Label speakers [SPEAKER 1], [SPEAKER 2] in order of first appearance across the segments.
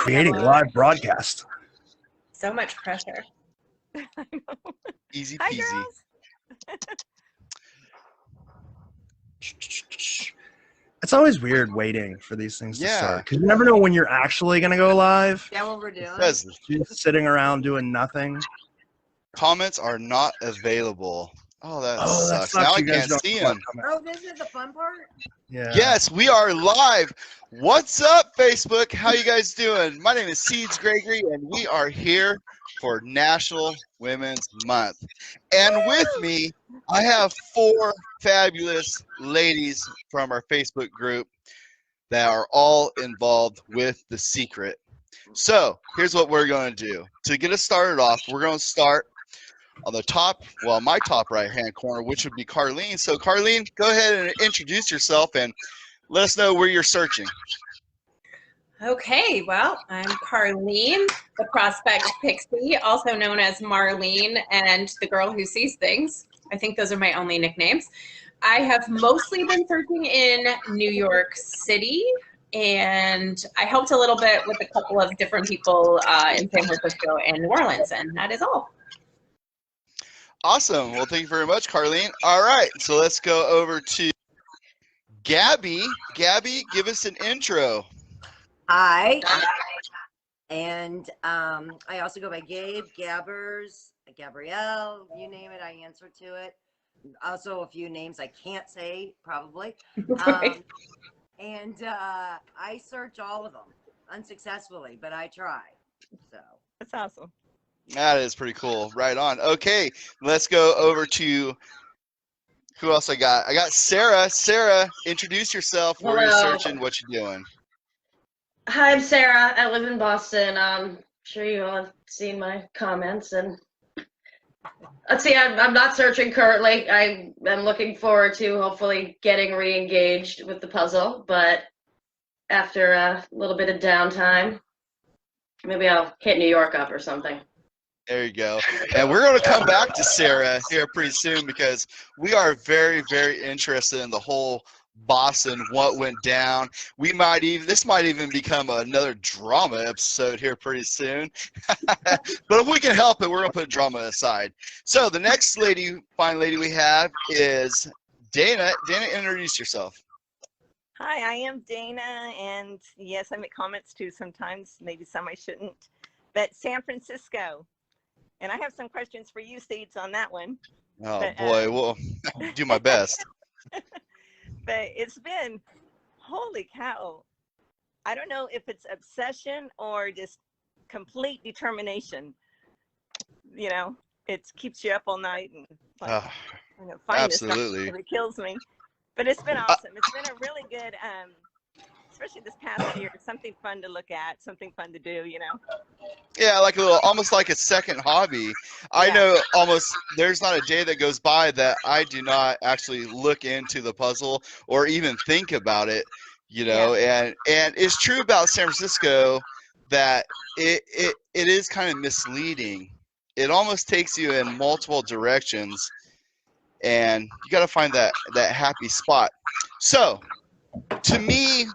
[SPEAKER 1] creating a live broadcast.
[SPEAKER 2] So much pressure.
[SPEAKER 3] I know.
[SPEAKER 4] Easy
[SPEAKER 3] Hi,
[SPEAKER 4] peasy.
[SPEAKER 3] girls.
[SPEAKER 1] It's always weird waiting for these things to
[SPEAKER 4] Yeah.
[SPEAKER 1] start because you never know when you're actually going to go live.
[SPEAKER 5] Is that what we're doing?
[SPEAKER 4] Says
[SPEAKER 1] You're just sitting around doing nothing.
[SPEAKER 4] comments are not available. Oh, that sucks.
[SPEAKER 1] sucks.
[SPEAKER 4] Now I
[SPEAKER 1] You guys
[SPEAKER 4] can't
[SPEAKER 1] don't
[SPEAKER 4] see
[SPEAKER 1] have
[SPEAKER 4] them.
[SPEAKER 1] comments.
[SPEAKER 5] Oh, this is the fun part?
[SPEAKER 1] Yeah.
[SPEAKER 4] Yes, we are live. What's up, Facebook? How you guys doing? My name is Seeds Gregory, and we are here for National Women's Month. And with me, I have 4 fabulous ladies from our Facebook group that are all involved with The Secret. So here's what we're going to do. To get us started off, we're going to start on the top, well, my top right-hand corner, which would be Karleen. So Karleen, go ahead and introduce yourself and let us know where you're searching.
[SPEAKER 2] Okay, well, I'm Karleen, the Prospect Pixie, also known as Marlene and the girl who sees things. I think those are my only nicknames. I have mostly been searching in New York City, and I helped a little bit with a couple of different people in San Francisco and New Orleans, and that is all.
[SPEAKER 4] Awesome. Well, thank you very much, Karleen. All right, so let's go over to Gabby. Gabby, give us an intro.
[SPEAKER 5] Hi. And I also go by Gabe, Gabbers, Gabrielle, you name it, I answer to it. Also a few names I can't say, probably.
[SPEAKER 2] Right.
[SPEAKER 5] And I search all of them unsuccessfully, but I try. So
[SPEAKER 3] That's awesome.
[SPEAKER 4] That is pretty cool. Right on. Okay, let's go over to who else I got? I got Sarah. Sarah, introduce yourself. Where you're
[SPEAKER 6] Hello.
[SPEAKER 4] searching, what you doing.
[SPEAKER 6] Hi, I'm Sarah. I live in Boston. I'm sure you all have seen my comments. And let's see, I'm not searching currently. I am looking forward to hopefully getting re-engaged with the puzzle. But after a little bit of downtime, maybe I'll hit New York up or something.
[SPEAKER 4] There you go. And we're going to come back to Sarah here pretty soon because we are very, very interested in the whole Boston, what went down. This might even become another drama episode here pretty soon. But if we can help it, we're going to put drama aside. So the next fine lady we have is Dana. Dana, introduce yourself.
[SPEAKER 3] Hi, I am Dana, and yes, I make comments too sometimes, maybe some I shouldn't. But San Francisco, and I have some questions for you, Seeds, on that one.
[SPEAKER 4] Oh,
[SPEAKER 3] But,
[SPEAKER 4] boy, we'll do my best.
[SPEAKER 3] But it's been, holy cow. I don't know if it's obsession or just complete determination. You know, it keeps you up all night and like,
[SPEAKER 4] Oh,
[SPEAKER 3] I'm gonna find this
[SPEAKER 4] absolutely.
[SPEAKER 3] stuff, it kills me. But it's been awesome. It's been a really good, especially this past year, something fun to look at, something fun to do, you know.
[SPEAKER 4] Yeah, like almost like a second hobby. I
[SPEAKER 3] Yeah.
[SPEAKER 4] know there's not a day that goes by that I do not actually look into the puzzle or even think about it, you know. And it's true about San Francisco that it is kind of misleading. It almost takes you in multiple directions, and you got to find that happy spot. So, to me,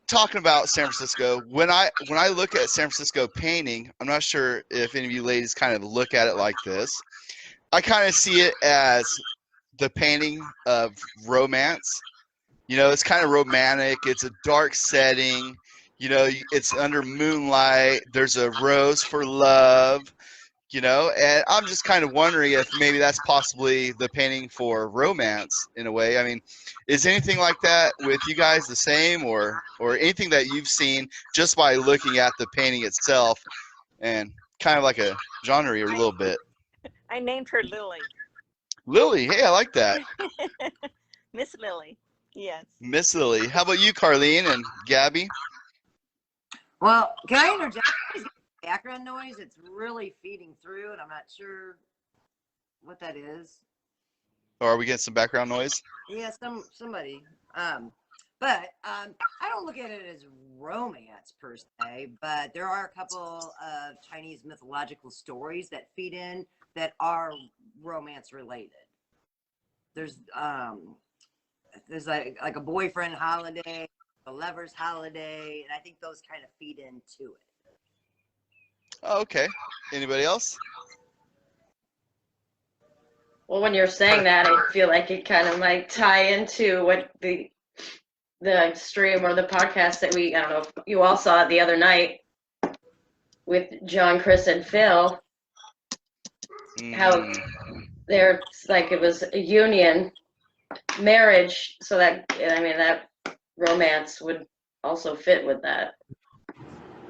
[SPEAKER 4] talking about San Francisco, when I look at San Francisco painting, I'm not sure if any of you ladies kind of look at it like this. I kind of see it as the painting of romance. You know, it's kind of romantic. It's a dark setting. You know, it's under moonlight. There's a rose for love. You know, and I'm just kind of wondering if maybe that's possibly the painting for romance in a way. I mean, is anything like that with you guys the same, or anything that you've seen just by looking at the painting itself, and kind of like a genre a little bit?
[SPEAKER 3] I named her Lily.
[SPEAKER 4] Lily, hey, I like that.
[SPEAKER 3] Miss Lily, yes.
[SPEAKER 4] Miss Lily. How about you, Karleen and Gabby?
[SPEAKER 5] well, can I interject? Background noise, it's really feeding through and I'm not sure what that is.
[SPEAKER 4] Or are we getting some background noise?
[SPEAKER 5] Yeah, somebody. But I don't look at it as romance per se, but there are a couple of Chinese mythological stories that feed in that are romance related. There's like a boyfriend holiday, a lover's holiday, and I think those kind of feed into it.
[SPEAKER 4] Oh, okay. Anybody else?
[SPEAKER 6] Well, when you're saying that, I feel like it kind of might tie into what the stream or the podcast that I don't know if you all saw it the other night with John, Chris, and Phil. How they're like it was a union marriage, so that that romance would also fit with that.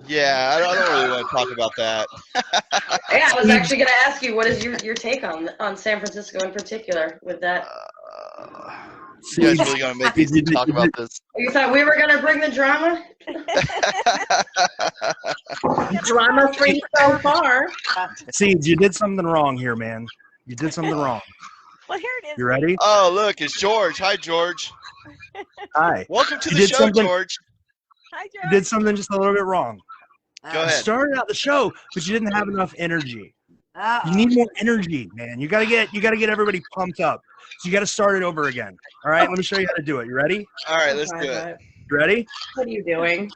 [SPEAKER 4] Yeah, I don't really want to talk about that.
[SPEAKER 6] Yeah, I was actually going to ask you, what is your take on San Francisco in particular with that?
[SPEAKER 4] You guys really gonna make me talk about this?
[SPEAKER 6] You thought we were going to bring the drama?
[SPEAKER 2] Drama free so far.
[SPEAKER 1] Seeds, you did something wrong here, man. You did something wrong.
[SPEAKER 3] Well, here it is.
[SPEAKER 1] You ready?
[SPEAKER 4] Oh, look, it's George. Hi, George.
[SPEAKER 1] Hi.
[SPEAKER 4] Welcome to
[SPEAKER 1] You
[SPEAKER 4] the
[SPEAKER 1] did
[SPEAKER 4] show,
[SPEAKER 1] something-
[SPEAKER 4] George.
[SPEAKER 3] Hi,
[SPEAKER 1] You
[SPEAKER 3] George.
[SPEAKER 1] did something just a little bit wrong.
[SPEAKER 4] Go
[SPEAKER 1] You
[SPEAKER 4] ahead.
[SPEAKER 1] started out the show, but you didn't have enough energy.
[SPEAKER 5] Uh-oh.
[SPEAKER 1] You need more energy, man. You gotta get everybody pumped up. So you gotta start it over again. All right, let me show you how to do it. You ready?
[SPEAKER 4] All right, let's do it.
[SPEAKER 1] You ready?
[SPEAKER 2] What are you doing?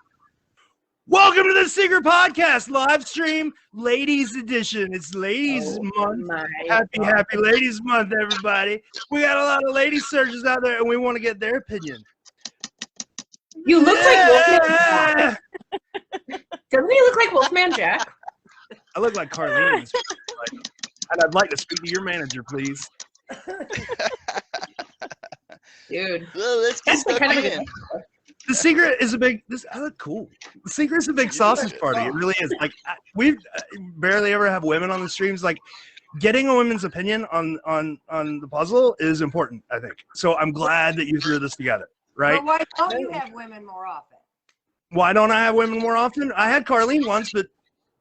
[SPEAKER 1] Welcome to the Secret Podcast live stream, ladies edition. It's Ladies Month.
[SPEAKER 2] My
[SPEAKER 1] Happy Ladies Month, everybody. We got a lot of lady searchers out there, and we want to get their opinion.
[SPEAKER 2] You look like Wolfman Jack.
[SPEAKER 1] Yeah!
[SPEAKER 2] Doesn't he look like Wolfman Jack?
[SPEAKER 1] I look like Karleen. And I'd like to speak to your manager, please.
[SPEAKER 2] Dude.
[SPEAKER 4] Well, let's get
[SPEAKER 2] That's
[SPEAKER 4] stuck
[SPEAKER 2] kind of
[SPEAKER 4] in.
[SPEAKER 1] The Secret is a big. I look cool. The Secret is a big sausage party. It really is. Like we barely ever have women on the streams. Like getting a women's opinion on the puzzle is important. I think. So I'm glad that you threw this together. Right?
[SPEAKER 5] But why don't you have women more often?
[SPEAKER 1] Why don't I have women more often? I had Karleen once, but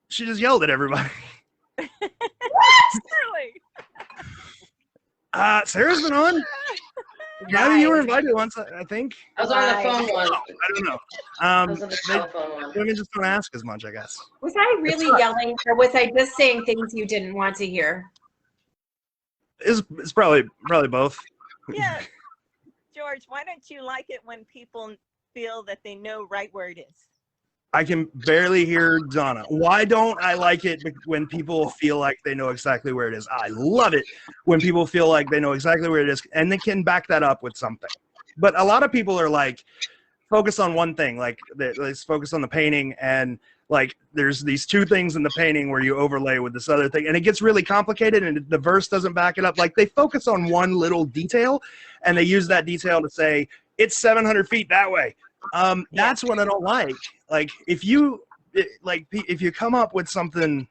[SPEAKER 1] she just yelled at everybody.
[SPEAKER 3] Really?
[SPEAKER 1] Sarah's been on. Gabby, you were invited once, I think.
[SPEAKER 6] I was on the phone once.
[SPEAKER 1] I don't know.
[SPEAKER 6] I was on the telephone once.
[SPEAKER 1] Women just don't ask as much, I guess.
[SPEAKER 2] Was I really yelling, or was I just saying things you didn't want to hear?
[SPEAKER 1] It's probably both.
[SPEAKER 3] Yeah. George, why don't you like it when people feel that they know right where it is?
[SPEAKER 1] I can barely hear Donna. Why don't I like it when people feel like they know exactly where it is? I love it when people feel like they know exactly where it is and they can back that up with something. But a lot of people are like, focus on one thing. Like, let's focus on the painting, and like there's these two things in the painting where you overlay with this other thing, and it gets really complicated and the verse doesn't back it up. Like, they focus on one little detail and they use that detail to say it's 700 feet that way. That's what I don't like. Like, if you come up with something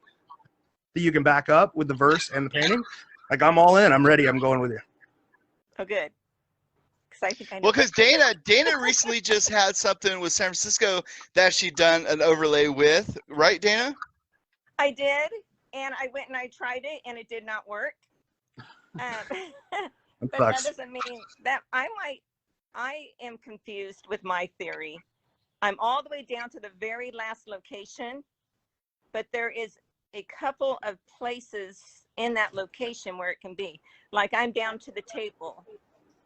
[SPEAKER 1] that you can back up with the verse and the painting, like, I'm all in. I'm ready. I'm going with you.
[SPEAKER 3] Oh, good. Because I think I know.
[SPEAKER 4] Well, because Dana recently just had something with San Francisco that she done an overlay with, right, Dana?
[SPEAKER 3] I did, and I went and I tried it, and it did not work. But that doesn't mean that I am confused with my theory. I'm all the way down to the very last location, but there is a couple of places in that location where it can be. Like, I'm down to the table.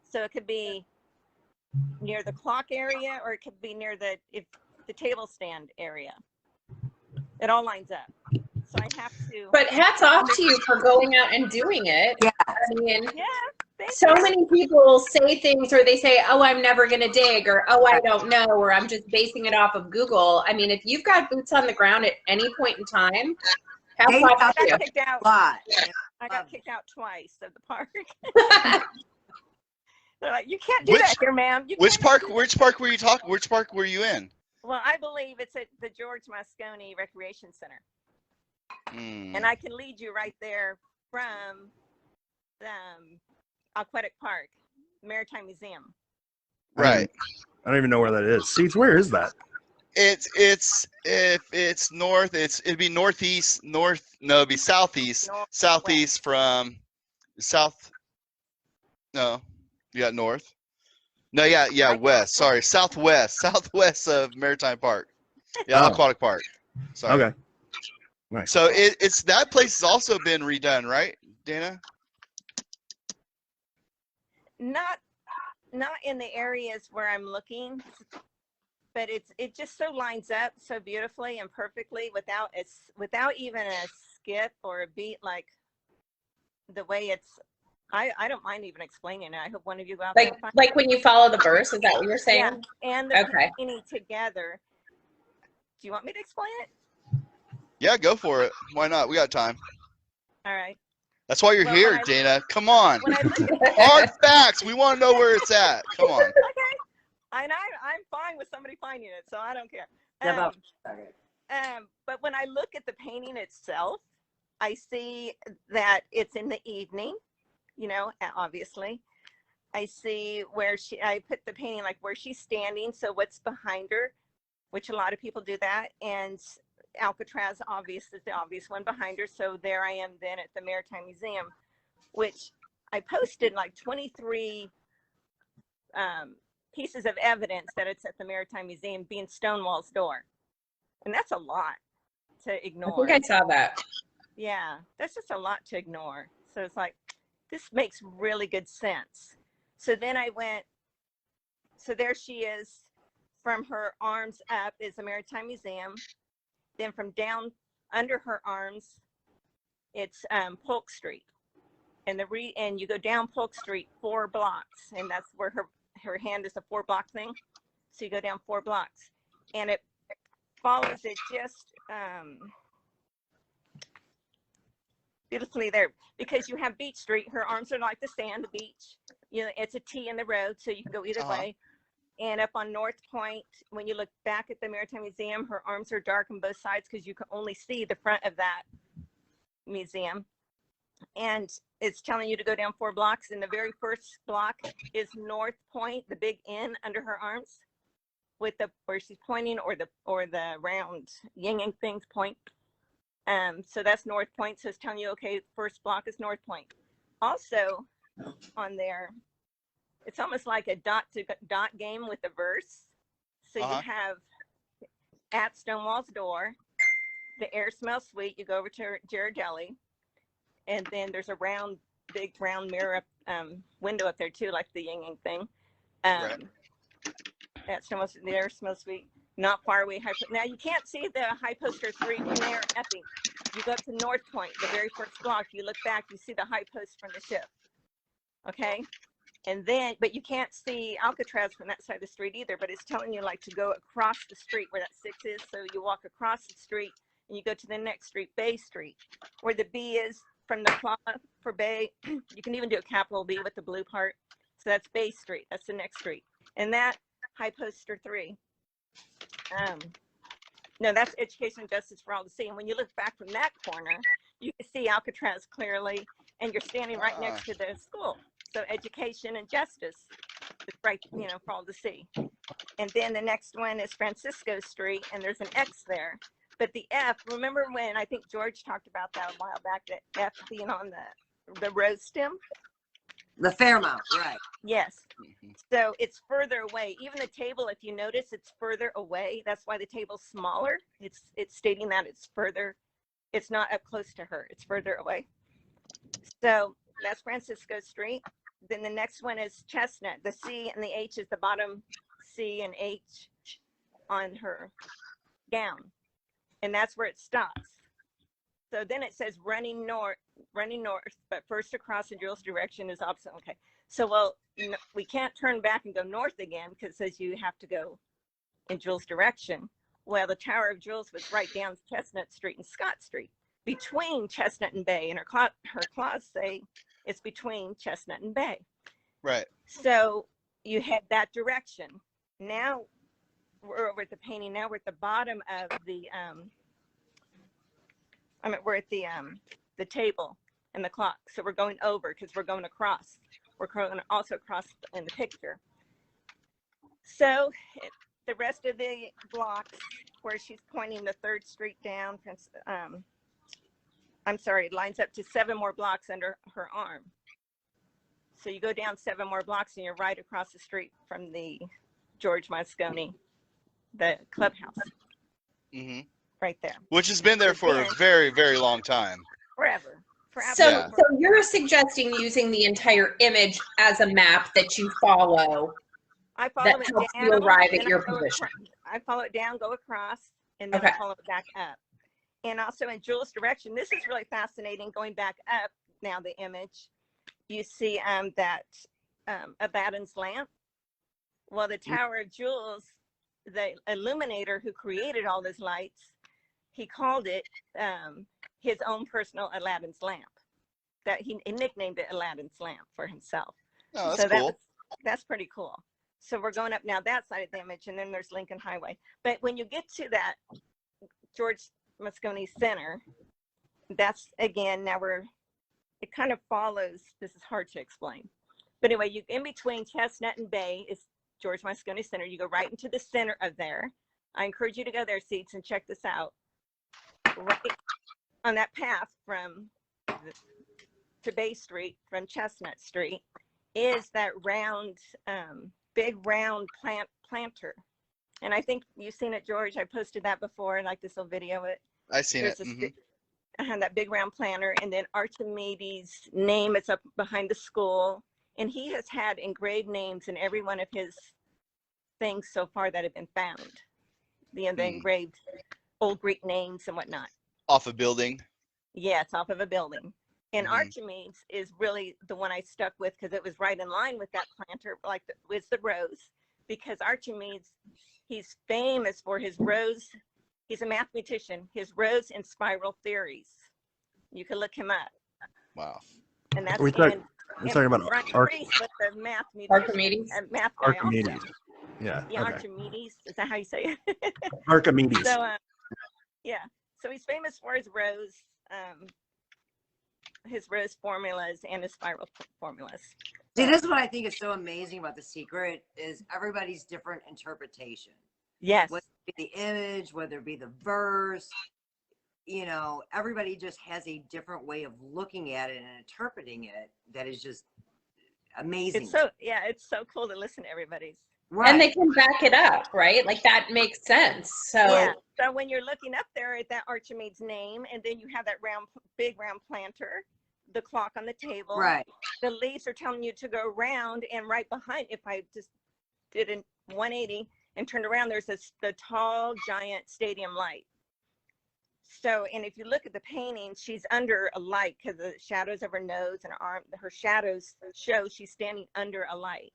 [SPEAKER 3] So it could be near the clock area, or it could be near the table stand area. It all lines up. So I have to.
[SPEAKER 2] But hats off to you for going out and doing it.
[SPEAKER 5] Yeah.
[SPEAKER 2] I mean,
[SPEAKER 3] Yeah.
[SPEAKER 2] so many people say things, or they say, oh, I'm never going to dig, or oh, I don't know, or I'm just basing it off of Google. I mean, if you've got boots on the ground at any point in time, hats
[SPEAKER 5] Hey,
[SPEAKER 2] off
[SPEAKER 3] I
[SPEAKER 2] to you.
[SPEAKER 3] got kicked out.
[SPEAKER 5] Lot.
[SPEAKER 3] I got kicked out twice of the park. They're like, you can't do that here, ma'am.
[SPEAKER 4] Which park were you talking? Which park were you in?
[SPEAKER 3] Well, I believe it's at the George Moscone Recreation Center. And I can lead you right there from Aquatic Park, Maritime Museum.
[SPEAKER 4] Right.
[SPEAKER 1] I don't even know where that is. See, where is that?
[SPEAKER 4] If it's north, it'd be northeast, it'd be southeast, southeast from south. No, you got north. No, yeah, west. Sorry, southwest of Maritime Park. Yeah, Aquatic Park. Sorry.
[SPEAKER 1] Okay. Nice.
[SPEAKER 4] So it's that place has also been redone, right, Dana?
[SPEAKER 3] Not in the areas where I'm looking, but it just so lines up so beautifully and perfectly without even a skip or a beat, like the way it's. I don't mind even explaining it. I hope one of you go out there and find
[SPEAKER 2] like when you follow the verse. Is that what you're saying?
[SPEAKER 3] Yeah, and the
[SPEAKER 2] Okay.
[SPEAKER 3] painting together. Do you want me to explain it?
[SPEAKER 4] Yeah, go for it. Why not? We got time.
[SPEAKER 3] All right.
[SPEAKER 4] That's why you're
[SPEAKER 3] Well,
[SPEAKER 4] here, Dana. Come on.
[SPEAKER 3] When I look at
[SPEAKER 4] Hard facts. We want to know where it's at. Come on.
[SPEAKER 3] okay, I'm fine with somebody finding it, so I don't care. But when I look at the painting itself, I see that it's in the evening, you know, obviously. I see where I put the painting like where she's standing, so what's behind her, which a lot of people do that, and Alcatraz is the obvious one behind her. So there I am then at the Maritime Museum, which I posted like 23 pieces of evidence that it's at the Maritime Museum being Stonewall's door. And that's a lot to ignore.
[SPEAKER 2] I think I saw that.
[SPEAKER 3] Yeah, that's just a lot to ignore. So it's like, this makes really good sense. So then I went, so there she is, from her arms up is the Maritime Museum. Then from down under her arms, it's Polk Street. And and you go down Polk Street 4 blocks, and that's where her hand is a 4-block thing. So you go down 4 blocks, and it follows it just beautifully there, because you have Beach Street. Her arms are like the sand, the beach. You know, it's a T in the road, so you can go either way. And up on North Point, when you look back at the Maritime Museum, her arms are dark on both sides because you can only see the front of that museum. And it's telling you to go down 4 blocks. And the very first block is North Point, the big N under her arms, with where she's pointing, or the round yin-yang things point. So that's North Point. So it's telling you, okay, first block is North Point. Also on there, it's almost like a dot game with a verse. So you have at Stonewall's door, the air smells sweet. You go over to Ghirardelli, and then there's a big round mirror window up there too, like the yin yang thing. Right. At Stonewall's, the air smells sweet. Not far away. Now you can't see the high poster 3 from there. Nothing. You go up to North Point, the very first block. You look back, you see the high post from the ship. Okay. And then, but you can't see Alcatraz from that side of the street either, but it's telling you like to go across the street where that 6 is. So you walk across the street and you go to the next street, Bay Street, where the B is from the claw for Bay. You can even do a capital B with the blue part. So that's Bay Street. That's the next street. And that high poster 3. No, that's Education and Justice for All to See. And when you look back from that corner, you can see Alcatraz clearly, and you're standing right next to the school. So Education and Justice is right, you know, for all to see. And then the next one is Francisco Street, and there's an X there. But the F, remember when I think George talked about that a while back, the F being on the rose stem?
[SPEAKER 5] The Fairmount, right.
[SPEAKER 3] Yes. So it's further away. Even the table, if you notice, it's further away. That's why the table's smaller. It's stating that it's further. It's not up close to her. It's further away. So that's Francisco Street. Then the next one is Chestnut. The C and the H is the bottom C and H on her gown. And that's where it stops. So then it says running north, but first across in Jules' direction is opposite. Okay. So, well, we can't turn back and go north again because it says you have to go in Jules' direction. Well, the Tower of Jules was right down Chestnut Street and Scott Street, between Chestnut and Bay. And her claws say it's between Chestnut and Bay. Right. So you head that direction. Now we're over at the painting. Now we're at the bottom of the, we're at the table and the clock. So we're going over because we're going across. We're going also across in the picture. So the rest of the blocks where she's pointing the 3rd Street down, it lines up to 7 more blocks under her arm. So you go down 7 more blocks and you're right across the street from the George Moscone, the clubhouse. Mm-hmm. Right there.
[SPEAKER 4] Which has been there for a very, very long time.
[SPEAKER 3] Forever.
[SPEAKER 2] So you're suggesting using the entire image as a map that you follow.
[SPEAKER 3] I follow
[SPEAKER 2] that helps you arrive at your position.
[SPEAKER 3] I follow it down, go across, and then
[SPEAKER 2] Okay.
[SPEAKER 3] I follow it back up. And also in Jules' direction, this is really fascinating. Going back up now, the image, you see that Aladdin's lamp. Well, the Tower of Jules, the illuminator who created all those lights, he called it his own personal Aladdin's lamp. That he nicknamed it Aladdin's lamp for himself.
[SPEAKER 4] Oh, that's
[SPEAKER 3] So
[SPEAKER 4] cool.
[SPEAKER 3] that's pretty cool. So we're going up now that side of the image, and then there's Lincoln Highway. But when you get to that George Moscone Center, that's again, now it kind of follows, this is hard to explain. But anyway, you in between Chestnut and Bay is George Moscone Center. You go right into the center of there. I encourage you to go there, Seats, and check this out. Right on that path from to Bay Street, from Chestnut Street, is that round, big round planter. And I think you've seen it, George. I posted that before, like this little video.
[SPEAKER 4] I seen it.
[SPEAKER 3] That big round planter, and then Archimedes' name is up behind the school. And he has had engraved names in every one of his things so far that have been found. The engraved old Greek names and whatnot.
[SPEAKER 4] Off a building.
[SPEAKER 3] Yeah, it's off of a building. And Archimedes is really the one I stuck with because it was right in line with that planter, like with the rose. Because Archimedes, he's famous for his rose. He's a mathematician. His rose and spiral theories. You can look him up.
[SPEAKER 4] Wow.
[SPEAKER 3] And that's
[SPEAKER 1] We're talking about
[SPEAKER 2] Archimedes.
[SPEAKER 3] Math guy
[SPEAKER 1] Archimedes.
[SPEAKER 3] also.
[SPEAKER 1] Yeah.
[SPEAKER 3] Yeah,
[SPEAKER 1] Okay.
[SPEAKER 3] Archimedes. Is that how you say it?
[SPEAKER 1] Archimedes.
[SPEAKER 3] So, yeah. So he's famous for his rose formulas and his spiral formulas.
[SPEAKER 5] See, this is what I think is so amazing about The Secret is everybody's different interpretation.
[SPEAKER 3] Yes.
[SPEAKER 5] Whether it be the image, whether it be the verse, you know, everybody just has a different way of looking at it and interpreting it that is just amazing.
[SPEAKER 3] It's so cool to listen to everybody's.
[SPEAKER 5] Right.
[SPEAKER 2] And they can back it up, right? Like that makes sense. So
[SPEAKER 3] yeah. So when you're looking up there at that Archimedes name, and then you have that big round planter, the clock on the table,
[SPEAKER 5] right?
[SPEAKER 3] The leaves are telling you to go around, and right behind, if I just did a 180 and turned around, there's the tall giant stadium light. So, and if you look at the painting, she's under a light because the shadows of her nose and her arm, her shadows show she's standing under a light.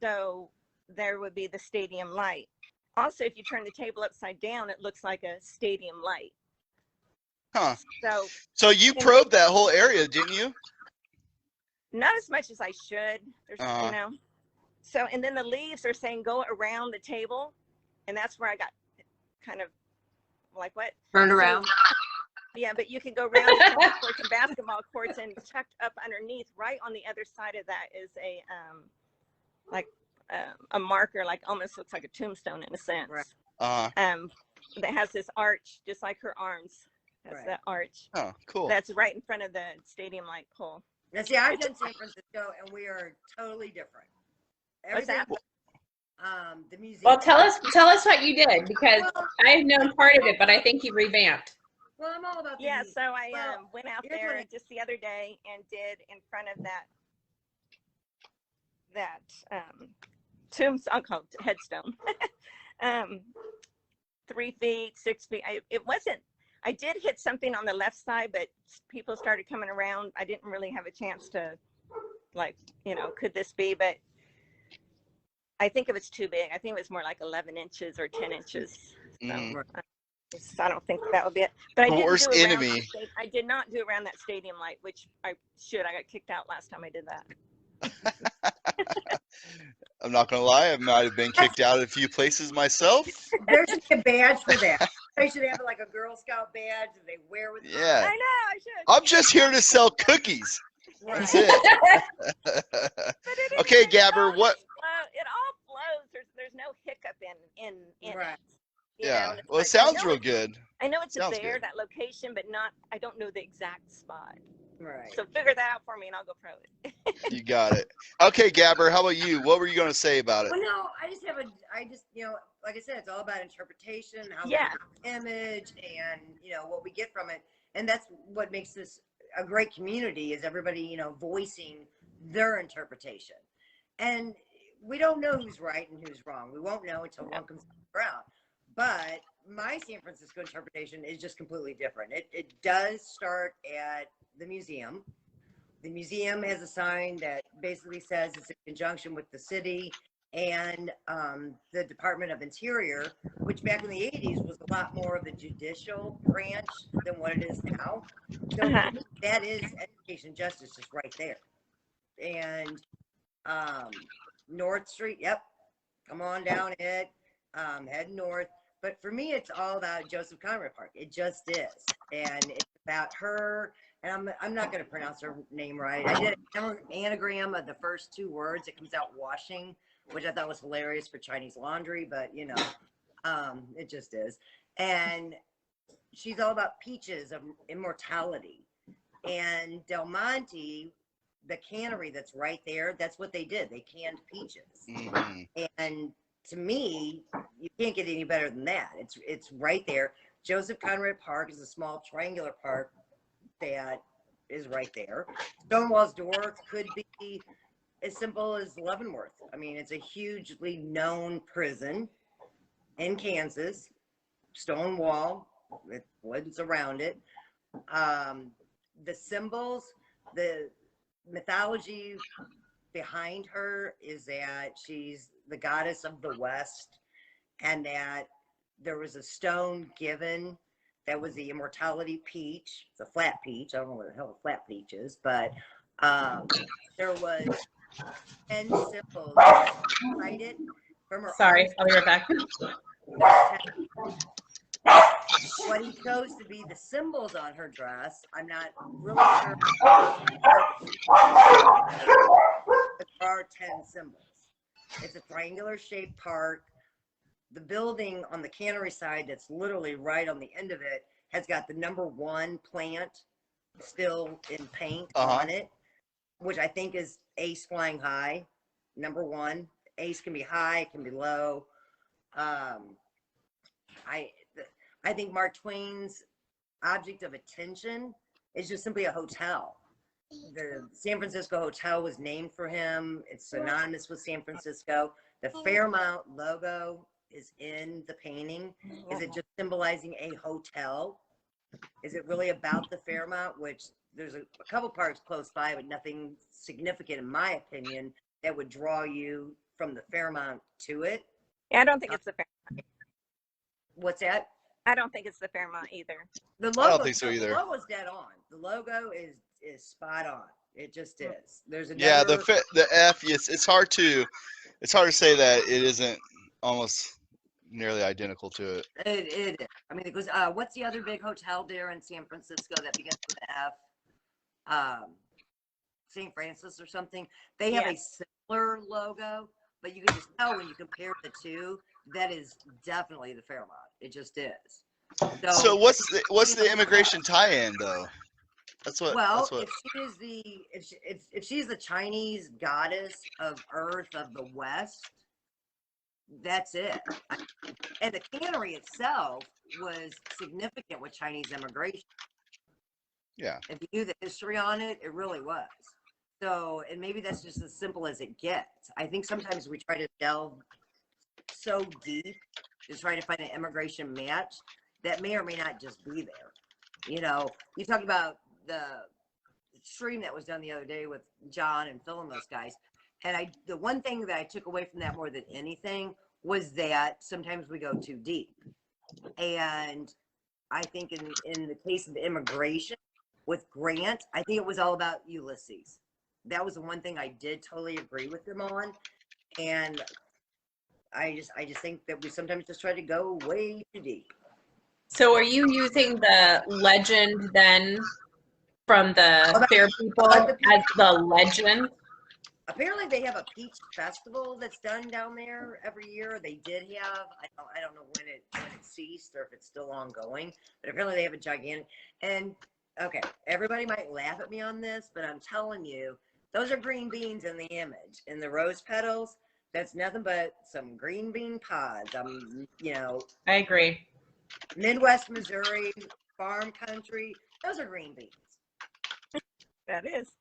[SPEAKER 3] So there would be the stadium light. Also, if you turn the table upside down, it looks like a stadium light.
[SPEAKER 4] Huh.
[SPEAKER 3] So
[SPEAKER 4] you probed that whole area, didn't you?
[SPEAKER 3] Not as much as I should. There's, you know. So, and then the leaves are saying go around the table, and that's where I got kind of like what?
[SPEAKER 5] Turned around.
[SPEAKER 3] Yeah, but you can go around the tennis courts and basketball courts, and tucked up underneath, right on the other side of that is a marker, like almost looks like a tombstone in a sense.
[SPEAKER 5] Right.
[SPEAKER 3] That has this arch, just like her arms. That's that arch.
[SPEAKER 4] Oh, cool.
[SPEAKER 3] That's right in front of the stadium light pole.
[SPEAKER 5] Now, see, I've done San Francisco, and we are totally different.
[SPEAKER 3] What's that?
[SPEAKER 5] The museum.
[SPEAKER 2] Well, tell us what you did, because I've known part of it, but I think you revamped.
[SPEAKER 5] Well, I'm all about the
[SPEAKER 3] yeah. So I went out there
[SPEAKER 5] what
[SPEAKER 3] just the other day and did in front of that tombstone, I'll call it headstone. 3 feet, 6 feet. It wasn't. I did hit something on the left side, but people started coming around. I didn't really have a chance to, like, you know, could this be? But I think it was too big. I think it was more like 11 inches or 10 inches. So I don't think that would be it. But I didn't I did not do around that stadium light, which I should. I got kicked out last time I did that.
[SPEAKER 4] I'm not gonna lie, I might have been kicked out of a few places myself.
[SPEAKER 5] There should be a badge for that. They should have like a Girl Scout badge that they wear with.
[SPEAKER 4] Yeah.
[SPEAKER 3] I know. I should.
[SPEAKER 4] I'm just here to sell cookies.
[SPEAKER 5] Right.
[SPEAKER 4] That's it. Okay, Gabber, what?
[SPEAKER 3] It all flows. There's no hiccup in
[SPEAKER 5] right.
[SPEAKER 3] it.
[SPEAKER 4] Yeah. Well, it sounds real good.
[SPEAKER 3] I know it's
[SPEAKER 4] Sounds
[SPEAKER 3] there,
[SPEAKER 4] good.
[SPEAKER 3] that location, but I don't know the exact spot.
[SPEAKER 5] Right.
[SPEAKER 3] So figure that out for me, and I'll go pro it.
[SPEAKER 4] You got it. Okay, Gabber, how about you? What were you going to say about it?
[SPEAKER 5] Well, no, you know, like I said, it's all about interpretation, how we image, and, you know, what we get from it. And that's what makes this a great community is everybody, you know, voicing their interpretation. And we don't know who's right and who's wrong. We won't know until one comes around. But my San Francisco interpretation is just completely different. It does start at the museum. The museum has a sign that basically says it's in conjunction with the city and the Department of Interior, which back in the 80s was a lot more of the judicial branch than what it is now. So that is education justice just right there. And North Street, yep, come on down it, head north. But for me, it's all about Joseph Conrad Park. It just is. And it's about her. And I'm not going to pronounce her name right. I did an anagram of the first two words. It comes out washing, which I thought was hilarious for Chinese laundry, but you know, it just is. And she's all about peaches of immortality. And Del Monte, the cannery that's right there, that's what they did. They canned peaches. Mm-hmm. And to me, you can't get any better than that. It's right there. Joseph Conrad Park is a small triangular park that is right there. Stonewall's Door could be as simple as Leavenworth. I mean, it's a hugely known prison in Kansas. Stonewall with woods around it. The symbols, the mythology behind her is that she's the goddess of the West, and that there was a stone given that was the immortality peach. It's a flat peach. I don't know what the hell a flat peach is, but there was 10 symbols cited from her.
[SPEAKER 2] Sorry, I'll be right back.
[SPEAKER 5] What he chose to be the symbols on her dress, I'm not really sure. But there are 10 symbols. It's a triangular shaped park. The building on the cannery side that's literally right on the end of it has got the #1 plant still in paint on it, which I think is ace flying high. #1. Ace can be high, it can be low. I think Mark Twain's object of attention is just simply a hotel. The San Francisco Hotel was named for him. It's synonymous with San Francisco. The Fairmount logo is in the painting. Is it just symbolizing a hotel? Is it really about the Fairmount, which there's a couple parks close by, but nothing significant, in my opinion, that would draw you from the Fairmount to it?
[SPEAKER 3] Yeah, I don't think it's the Fairmount.
[SPEAKER 5] What's that?
[SPEAKER 3] I don't think it's the Fairmount either.
[SPEAKER 5] The logo,
[SPEAKER 4] I don't think so either.
[SPEAKER 5] The logo's dead on. The logo is spot on. It just is. There's another.
[SPEAKER 4] Yeah, the F. It's hard to say that it isn't almost nearly identical to it.
[SPEAKER 5] It is. I mean, it goes. What's the other big hotel there in San Francisco that begins with an F? St. Francis or something. They have a similar logo, but you can just tell when you compare the two, that is definitely the Fairmont. It just is.
[SPEAKER 4] So what's the immigration tie-in though? That's what.
[SPEAKER 5] Well,
[SPEAKER 4] that's what.
[SPEAKER 5] if she's the Chinese goddess of Earth of the West, that's it. And the cannery itself was significant with Chinese immigration.
[SPEAKER 4] Yeah. If
[SPEAKER 5] you knew the history on it, it really was. So, and maybe that's just as simple as it gets. I think sometimes we try to delve so deep to try to find an immigration match that may or may not just be there. You know, you talk about the stream that was done the other day with John and Phil and those guys. And the one thing that I took away from that more than anything was that sometimes we go too deep. And I think in the case of immigration with Grant, I think it was all about Ulysses. That was the one thing I did totally agree with them on. And I just think that we sometimes just try to go way too deep.
[SPEAKER 2] So are you using the legend then from the Fair People as the legend?
[SPEAKER 5] Apparently they have a peach festival that's done down there every year. They did have, I don't know when it ceased or if it's still ongoing, but apparently they have a gigantic, and okay, everybody might laugh at me on this, but I'm telling you, those are green beans in the image. In the rose petals, that's nothing but some green bean pods.
[SPEAKER 2] I agree.
[SPEAKER 5] Midwest Missouri, farm country, those are green beans.
[SPEAKER 3] That is.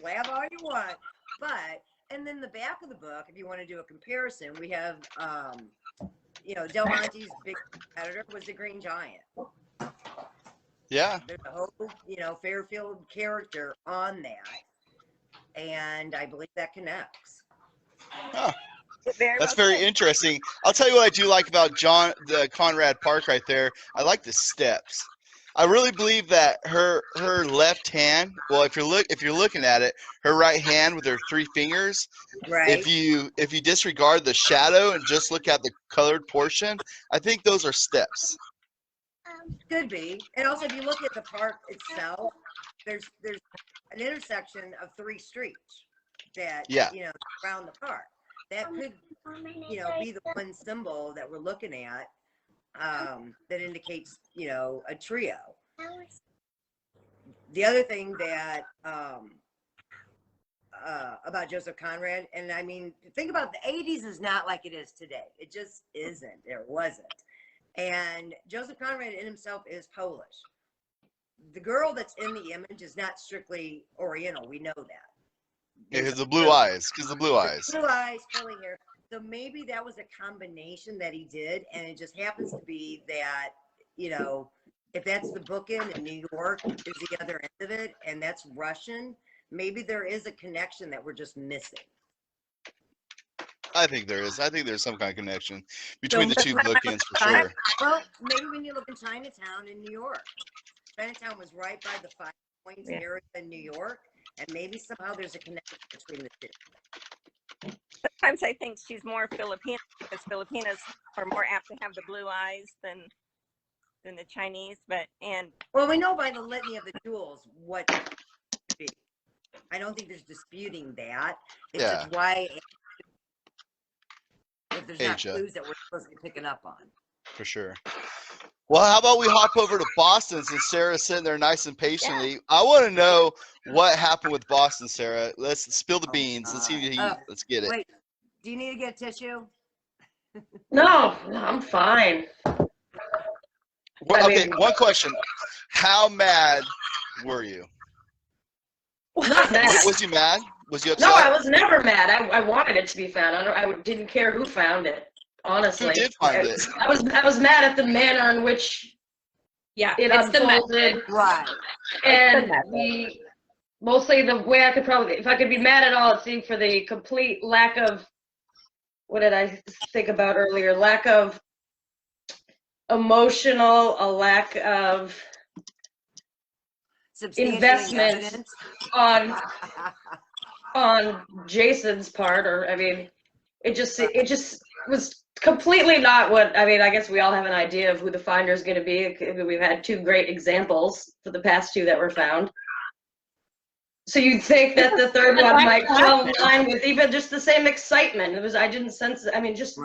[SPEAKER 5] Laugh all you want. But and then the back of the book, if you want to do a comparison, we have, Del Monte's big competitor was the Green Giant.
[SPEAKER 4] Yeah.
[SPEAKER 5] There's a whole, Fairfield character on that, and I believe that connects.
[SPEAKER 4] Huh.
[SPEAKER 3] Very
[SPEAKER 4] That's
[SPEAKER 3] well
[SPEAKER 4] very
[SPEAKER 3] said.
[SPEAKER 4] interesting. I'll tell you what I do like about the Conrad Park right there. I like the steps. I really believe that her left hand. Well, if you're looking at it, her right hand with her 3 fingers.
[SPEAKER 5] Right.
[SPEAKER 4] If you disregard the shadow and just look at the colored portion, I think those are steps.
[SPEAKER 5] Could be. And also, if you look at the park itself, there's an intersection of 3 streets that around the park. That could be the one symbol that we're looking at that indicates a trio. The other thing that about Joseph Conrad, and I mean, think about the 80s is not like it is today. It just isn't. It wasn't. And Joseph Conrad in himself is Polish. The girl that's in the image is not strictly Oriental. We know that.
[SPEAKER 4] Because the blue eyes.
[SPEAKER 5] Blue eyes, curly hair. So maybe that was a combination that he did, and it just happens to be that, if that's the bookend and New York is the other end of it, and that's Russian, maybe there is a connection that we're just missing.
[SPEAKER 4] I think there is. I think there's some kind of connection between the 2 bookends for sure.
[SPEAKER 5] Well, maybe when you look in Chinatown in New York, Chinatown was right by the 5 Points area in New York, and maybe somehow there's a connection between the 2.
[SPEAKER 3] Sometimes I think she's more Filipino because Filipinos are more apt to have the blue eyes than the Chinese.
[SPEAKER 5] Well, we know by the litany of the jewels what it could be. I don't think there's disputing that. It's just why if there's not clues that we're supposed to be picking up on.
[SPEAKER 4] For sure. Well, how about we hop over to Boston since Sarah's sitting there nice and patiently. Yeah. I want to know what happened with Boston, Sarah. Let's spill the beans. Let's see. Let's get it.
[SPEAKER 5] Wait, do you need to get a tissue?
[SPEAKER 6] No, I'm fine.
[SPEAKER 4] Well, okay, one question. How mad were you?
[SPEAKER 6] Not mad.
[SPEAKER 4] Was you mad? Was you upset?
[SPEAKER 6] No, I was never mad. I wanted it to be found. I didn't care who found it. Honestly,
[SPEAKER 4] who did find it?
[SPEAKER 6] I was mad at the manner in which it unfolded.
[SPEAKER 5] Right.
[SPEAKER 6] And mostly the way I could probably, if I could be mad at all, it seemed for the complete lack of, what did I think about earlier? Lack of emotional, a lack of investment on Jason's part, or I mean, it just was completely not what, I mean, I guess we all have an idea of who the finder is going to be. We've had 2 great examples for the past 2 that were found. So you'd think that the 3rd one might fall in line with even just the same excitement. I didn't sense, I mean, just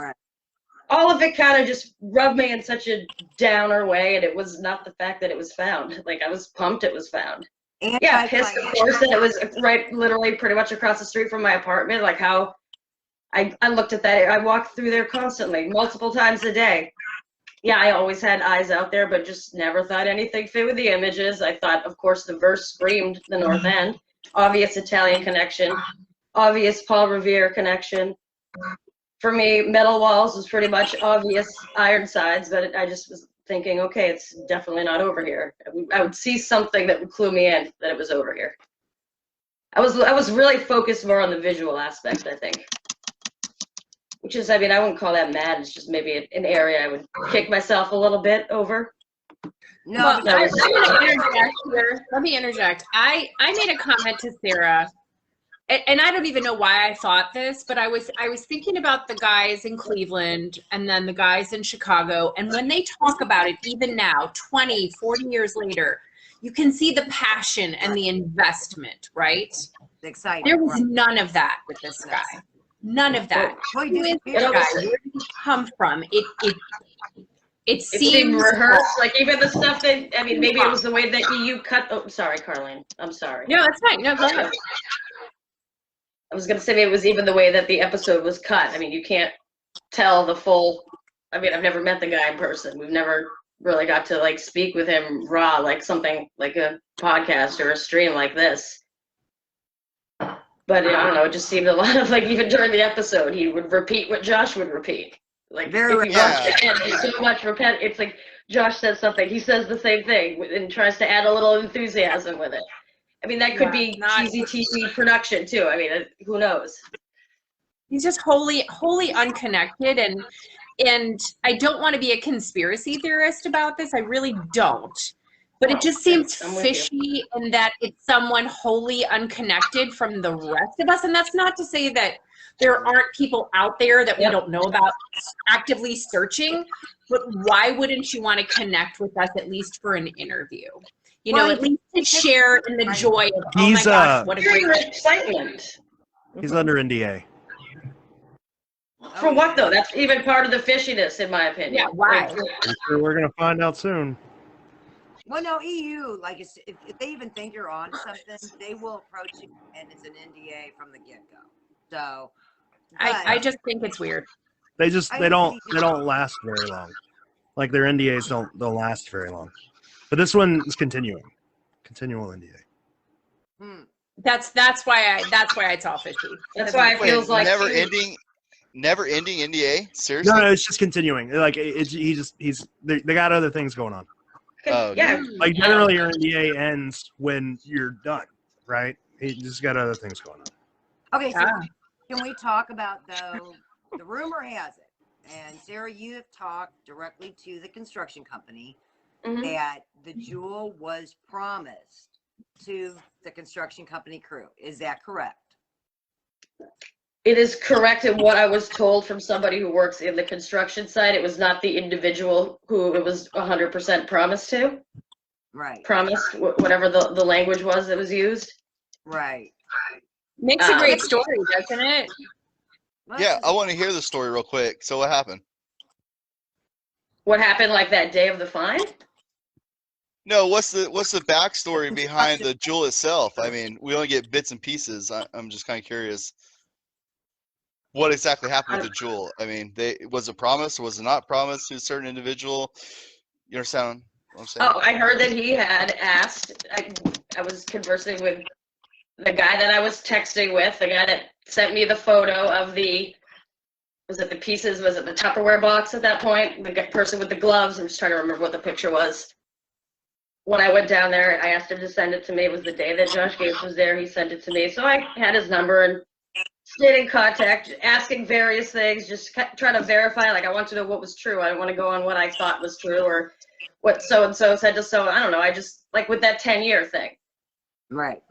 [SPEAKER 6] all of it kind of just rubbed me in such a downer way, and it was not the fact that it was found. Like, I was pumped it was found. And pissed, of course, that it was literally pretty much across the street from my apartment. Like how I looked at that. I walked through there constantly, multiple times a day. Yeah, I always had eyes out there, but just never thought anything fit with the images. I thought, of course, the verse screamed the North End. Obvious Italian connection. Obvious Paul Revere connection. For me, Metal Walls was pretty much obvious Ironsides, but I just was thinking, okay, it's definitely not over here. I would see something that would clue me in that it was over here. I was really focused more on the visual aspect, I think. Which is, I mean, I wouldn't call that mad. It's just maybe an area I would kick myself a little bit over.
[SPEAKER 2] No, well, I'm going to interject here. Let me interject. I made a comment to Sarah, and I don't even know why I thought this, but I was thinking about the guys in Cleveland and then the guys in Chicago, and when they talk about it, even now, 20, 40 years later, you can see the passion and the investment, right?
[SPEAKER 5] Exciting.
[SPEAKER 2] There was none of that with this guy. None of that. Who is this guy? Where did he come from? It seemed
[SPEAKER 6] rehearsed. Like even the stuff that, I mean, maybe it was the way that you cut. Oh, sorry, Karleen. I'm sorry.
[SPEAKER 2] No, that's fine. No, go ahead.
[SPEAKER 6] I was going to say maybe it was even the way that the episode was cut. I mean, you can't tell the full. I mean, I've never met the guy in person. We've never really got to like speak with him raw, like something like a podcast or a stream like this. But I don't know, it just seemed a lot of like, even during the episode, he would repeat what Josh would repeat. Like,
[SPEAKER 5] Very
[SPEAKER 6] if you watch it, and there's so much repent, it's like Josh says something, he says the same thing and tries to add a little enthusiasm with it. I mean, that could be cheesy TV production too. I mean, who knows?
[SPEAKER 2] He's just wholly unconnected, and I don't want to be a conspiracy theorist about this. I really don't. But it just seems fishy in that it's someone wholly unconnected from the rest of us. And that's not to say that there aren't people out there that we don't know about actively searching, but why wouldn't you want to connect with us at least for an interview? You know, at least to share in the joy of, oh my gosh, what a great
[SPEAKER 6] excitement.
[SPEAKER 1] He's under NDA.
[SPEAKER 6] For what though? That's even part of the fishiness, in my opinion.
[SPEAKER 2] Yeah, why?
[SPEAKER 1] I'm sure we're gonna find out soon.
[SPEAKER 5] Well, no, EU, like, if they even think you're on something, they will approach you, and it's an NDA from the get-go. So,
[SPEAKER 2] I just think it's weird.
[SPEAKER 1] They don't last very long. Like their NDAs don't last very long. But this one is continual NDA.
[SPEAKER 2] That's why it's all fishy.
[SPEAKER 6] That's why it feels like
[SPEAKER 4] never ending NDA. Seriously?
[SPEAKER 1] No, it's just continuing. Like they got other things going on.
[SPEAKER 4] Oh,
[SPEAKER 6] yeah.
[SPEAKER 1] Like generally your NDA ends when you're done, right? He just got other things going on.
[SPEAKER 5] Okay, so can we talk about, though, the rumor has it, and Sarah, you have talked directly to the construction company, that the jewel was promised to the construction company crew. Is that correct?
[SPEAKER 6] It is correct in what I was told from somebody who works in the construction site. It was not the individual who it was 100% promised to.
[SPEAKER 5] Right.
[SPEAKER 6] Promised, whatever the language was that was used.
[SPEAKER 5] Right.
[SPEAKER 2] Makes a great story, doesn't it?
[SPEAKER 4] Yeah, I want to hear the story real quick. So what happened?
[SPEAKER 6] What happened like that day of the find?
[SPEAKER 4] No, what's the backstory behind the jewel itself? I mean, we only get bits and pieces. I'm just kind of curious. What exactly happened with the jewel? I mean, was it promised or was it not promised to a certain individual? You understand what I'm saying?
[SPEAKER 6] Oh, I heard that he had asked. I was conversing with the guy that I was texting with, the guy that sent me the photo of the pieces, was it the Tupperware box at that point? The person with the gloves. I'm just trying to remember what the picture was. When I went down there, I asked him to send it to me. It was the day that Josh Gates was there. He sent it to me. So I had his number and stayed in contact, asking various things, just trying to verify. Like, I want to know what was true. I don't want to go on what I thought was true or what so-and-so said to so. I don't know. I just, like with that 10-year thing.
[SPEAKER 5] Right.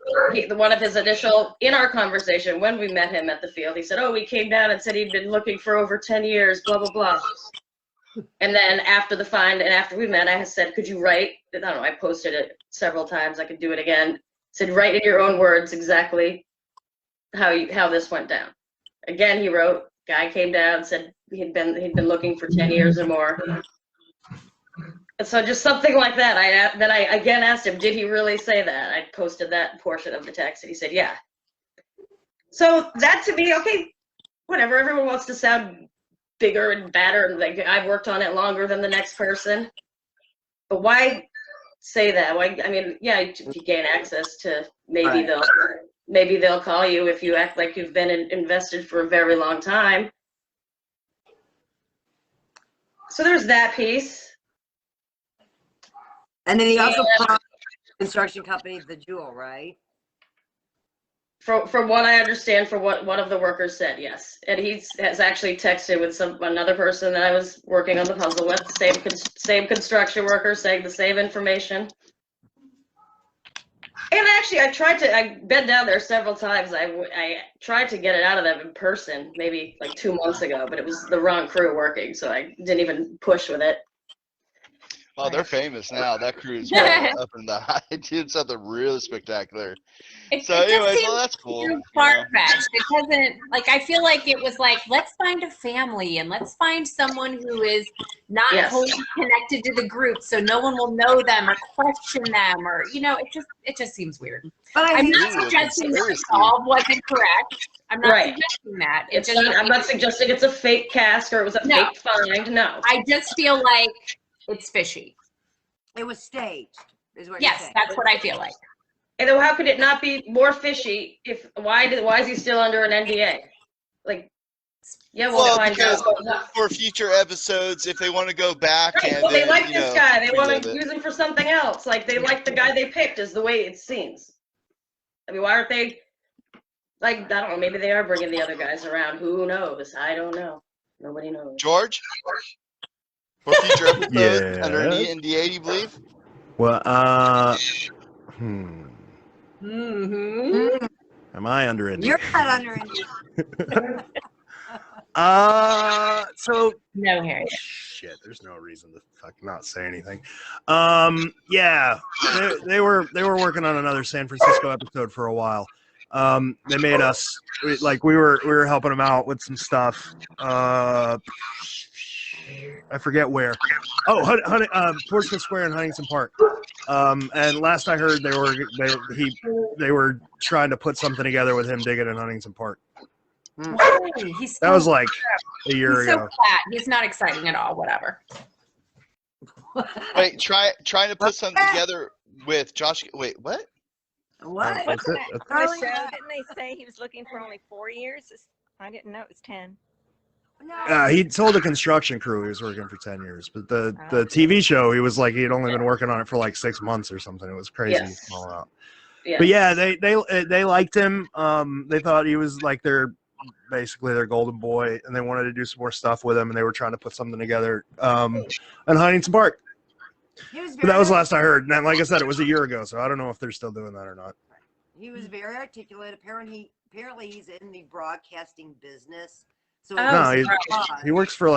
[SPEAKER 6] One of his initial, in our conversation, when we met him at the field, he said, oh, we came down and said he'd been looking for over 10 years, blah, blah, blah. And then after the find and after we met, I said, could you write, I don't know, I posted it several times, I could do it again. Said, write in your own words exactly how this went down. Again, he wrote, guy came down, said he'd been looking for 10 years or more. And so just something like that. I again asked him, did he really say that? I posted that portion of the text and he said, yeah. So that to me, okay, whatever. Everyone wants to sound bigger and badder, and like I've worked on it longer than the next person. But why say that? Why? I mean, yeah, if you gain access to, maybe they'll call you if you act like you've been invested for a very long time. So there's that piece.
[SPEAKER 5] And then he also promised the construction company the jewel, right?
[SPEAKER 6] From what I understand, from what one of the workers said, yes. And he has actually texted with another person that I was working on the puzzle with, same construction worker, saying the same information. And actually, I've been down there several times. I tried to get it out of them in person, maybe like 2 months ago, but it was the wrong crew working, so I didn't even push with it.
[SPEAKER 4] Oh, they're famous now. That crew is really up in the high. Did something really spectacular. So, anyways, well, that's cool.
[SPEAKER 2] Far-fetched. It doesn't, like, I feel like it was like, let's find a family and let's find someone who is not wholly connected to the group, so no one will know them or question them, or it just seems weird. But I'm not suggesting that the solve wasn't correct. I'm not suggesting that.
[SPEAKER 6] I'm not suggesting it's a fake cast or it was a fake find. No.
[SPEAKER 2] I just feel like it's fishy.
[SPEAKER 5] It was staged, is what
[SPEAKER 2] you're saying. That's what I feel like.
[SPEAKER 6] And then how could it not be more fishy if why is he still under an NDA? Like, yeah, we'll find
[SPEAKER 4] because
[SPEAKER 6] out.
[SPEAKER 4] for future episodes, if they want to go back
[SPEAKER 6] Right,
[SPEAKER 4] and
[SPEAKER 6] well, they
[SPEAKER 4] then,
[SPEAKER 6] like this guy. They want
[SPEAKER 4] relive
[SPEAKER 6] to
[SPEAKER 4] it.
[SPEAKER 6] use him for something else. Like they like the guy they picked, is the way it seems. I mean, why aren't they? Like, I don't know. Maybe they are bringing the other guys around. Who knows? I don't know. Nobody knows.
[SPEAKER 4] George, for future episodes
[SPEAKER 1] Yeah.
[SPEAKER 4] under an NDA, you believe?
[SPEAKER 1] Well,
[SPEAKER 2] Mm-hmm.
[SPEAKER 1] am I under NDA?
[SPEAKER 5] You're not under NDA.
[SPEAKER 1] So
[SPEAKER 2] No, Harry.
[SPEAKER 1] shit. There's no reason to not say anything. Yeah, they were working on another San Francisco episode for a while. They made us we were helping them out with some stuff. I forget where. Oh, Portsmouth Square in Huntington Park. And last I heard, they were trying to put something together with him digging in Huntington Park.
[SPEAKER 2] That
[SPEAKER 1] was like a year
[SPEAKER 2] ago. So flat. He's not exciting at all. Whatever.
[SPEAKER 4] Wait, trying to put something together with Josh. Wait, what?
[SPEAKER 5] What?
[SPEAKER 1] That's it.
[SPEAKER 3] On the show, didn't they say he was looking for only 4 years? I didn't know it was 10.
[SPEAKER 5] No.
[SPEAKER 1] He told the construction crew he was working for 10 years, but the TV show, he was like, he had only been working on it for like 6 months or something. It was crazy.
[SPEAKER 6] Yes.
[SPEAKER 1] All out.
[SPEAKER 6] Yeah.
[SPEAKER 1] But yeah, they liked him. They thought he was like basically their golden boy, and they wanted to do some more stuff with him, and they were trying to put something together in Huntington Park. But that was the last I heard. And like I said, it was a year ago, so I don't know if they're still doing that or not.
[SPEAKER 5] He was very articulate. Apparently he's in the broadcasting business. So
[SPEAKER 1] No, he works for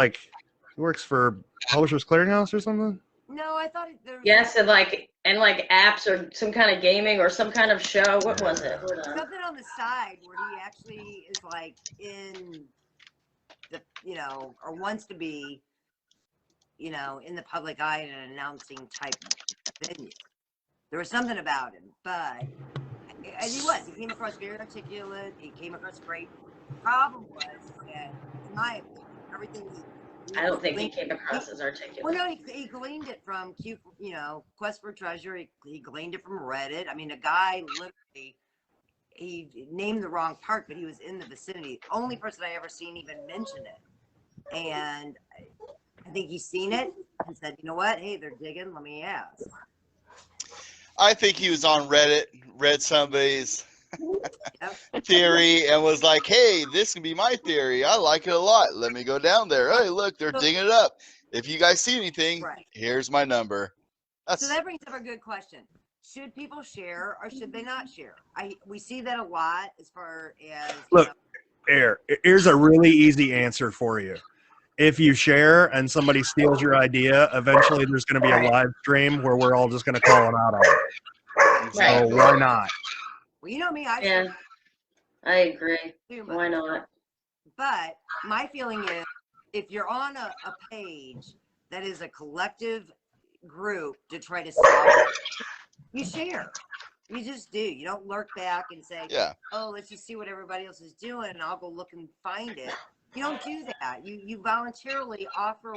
[SPEAKER 1] Publishers Clearinghouse or something.
[SPEAKER 5] No, I thought there was
[SPEAKER 6] Yes, and like apps or some kind of gaming or some kind of show. What was it?
[SPEAKER 5] something on the side where he actually is like in the, or wants to be, in the public eye in an announcing type venue. There was something about him, but and he came across very articulate. He came across great. The problem was that, in my opinion, everything
[SPEAKER 6] I don't think he came across as articulate.
[SPEAKER 5] Well, no, he gleaned it from Quest for Treasure. He gleaned it from Reddit. I mean, a guy literally, he named the wrong part, but he was in the vicinity. Only person I ever seen even mention it. And I think he's seen it and said, you know what? Hey, they're digging. Let me ask.
[SPEAKER 4] I think he was on Reddit, read somebody's theory, and was like, hey, this can be my theory. I like it a lot. Let me go down there. Hey, look, they're digging it up. If you guys see anything, here's my number.
[SPEAKER 5] So that brings up a good question. Should people share or should they not share? We see that a lot as far as...
[SPEAKER 1] Look, here's a really easy answer for you. If you share and somebody steals your idea, eventually there's going to be a live stream where we're all just going to call them out on it. So why not?
[SPEAKER 5] Well, you know me.
[SPEAKER 6] I agree. Why not?
[SPEAKER 5] But my feeling is, if you're on a page that is a collective group to try to solve it, you share. You just do. You don't lurk back and say, oh, let's just see what everybody else is doing and I'll go look and find it. You don't do that. You voluntarily offer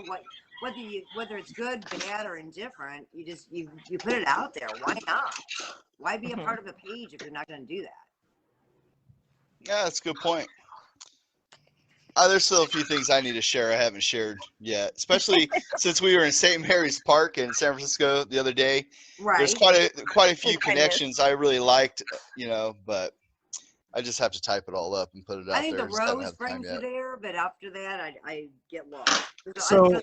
[SPEAKER 5] whether it's good, bad, or indifferent. You put it out there. Why not? Why be a part of a page if you're not going to do that?
[SPEAKER 4] Yeah, that's a good point. There's still a few things I need to share I haven't shared yet, especially since we were in St. Mary's Park in San Francisco the other day.
[SPEAKER 5] Right.
[SPEAKER 4] There's quite a few connections I really liked, but I just have to type it all up and put it out there.
[SPEAKER 5] I think the rose brings you there, but after that, I get lost.
[SPEAKER 1] So,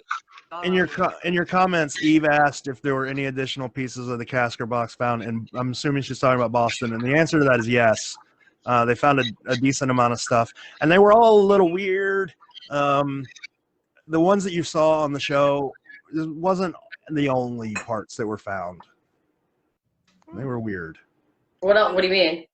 [SPEAKER 1] in your comments, Eve asked if there were any additional pieces of the Casker box found, and I'm assuming she's talking about Boston. And the answer to that is yes. They found a decent amount of stuff, and they were all a little weird. The ones that you saw on the show wasn't the only parts that were found. They were weird.
[SPEAKER 6] What else? What do you mean?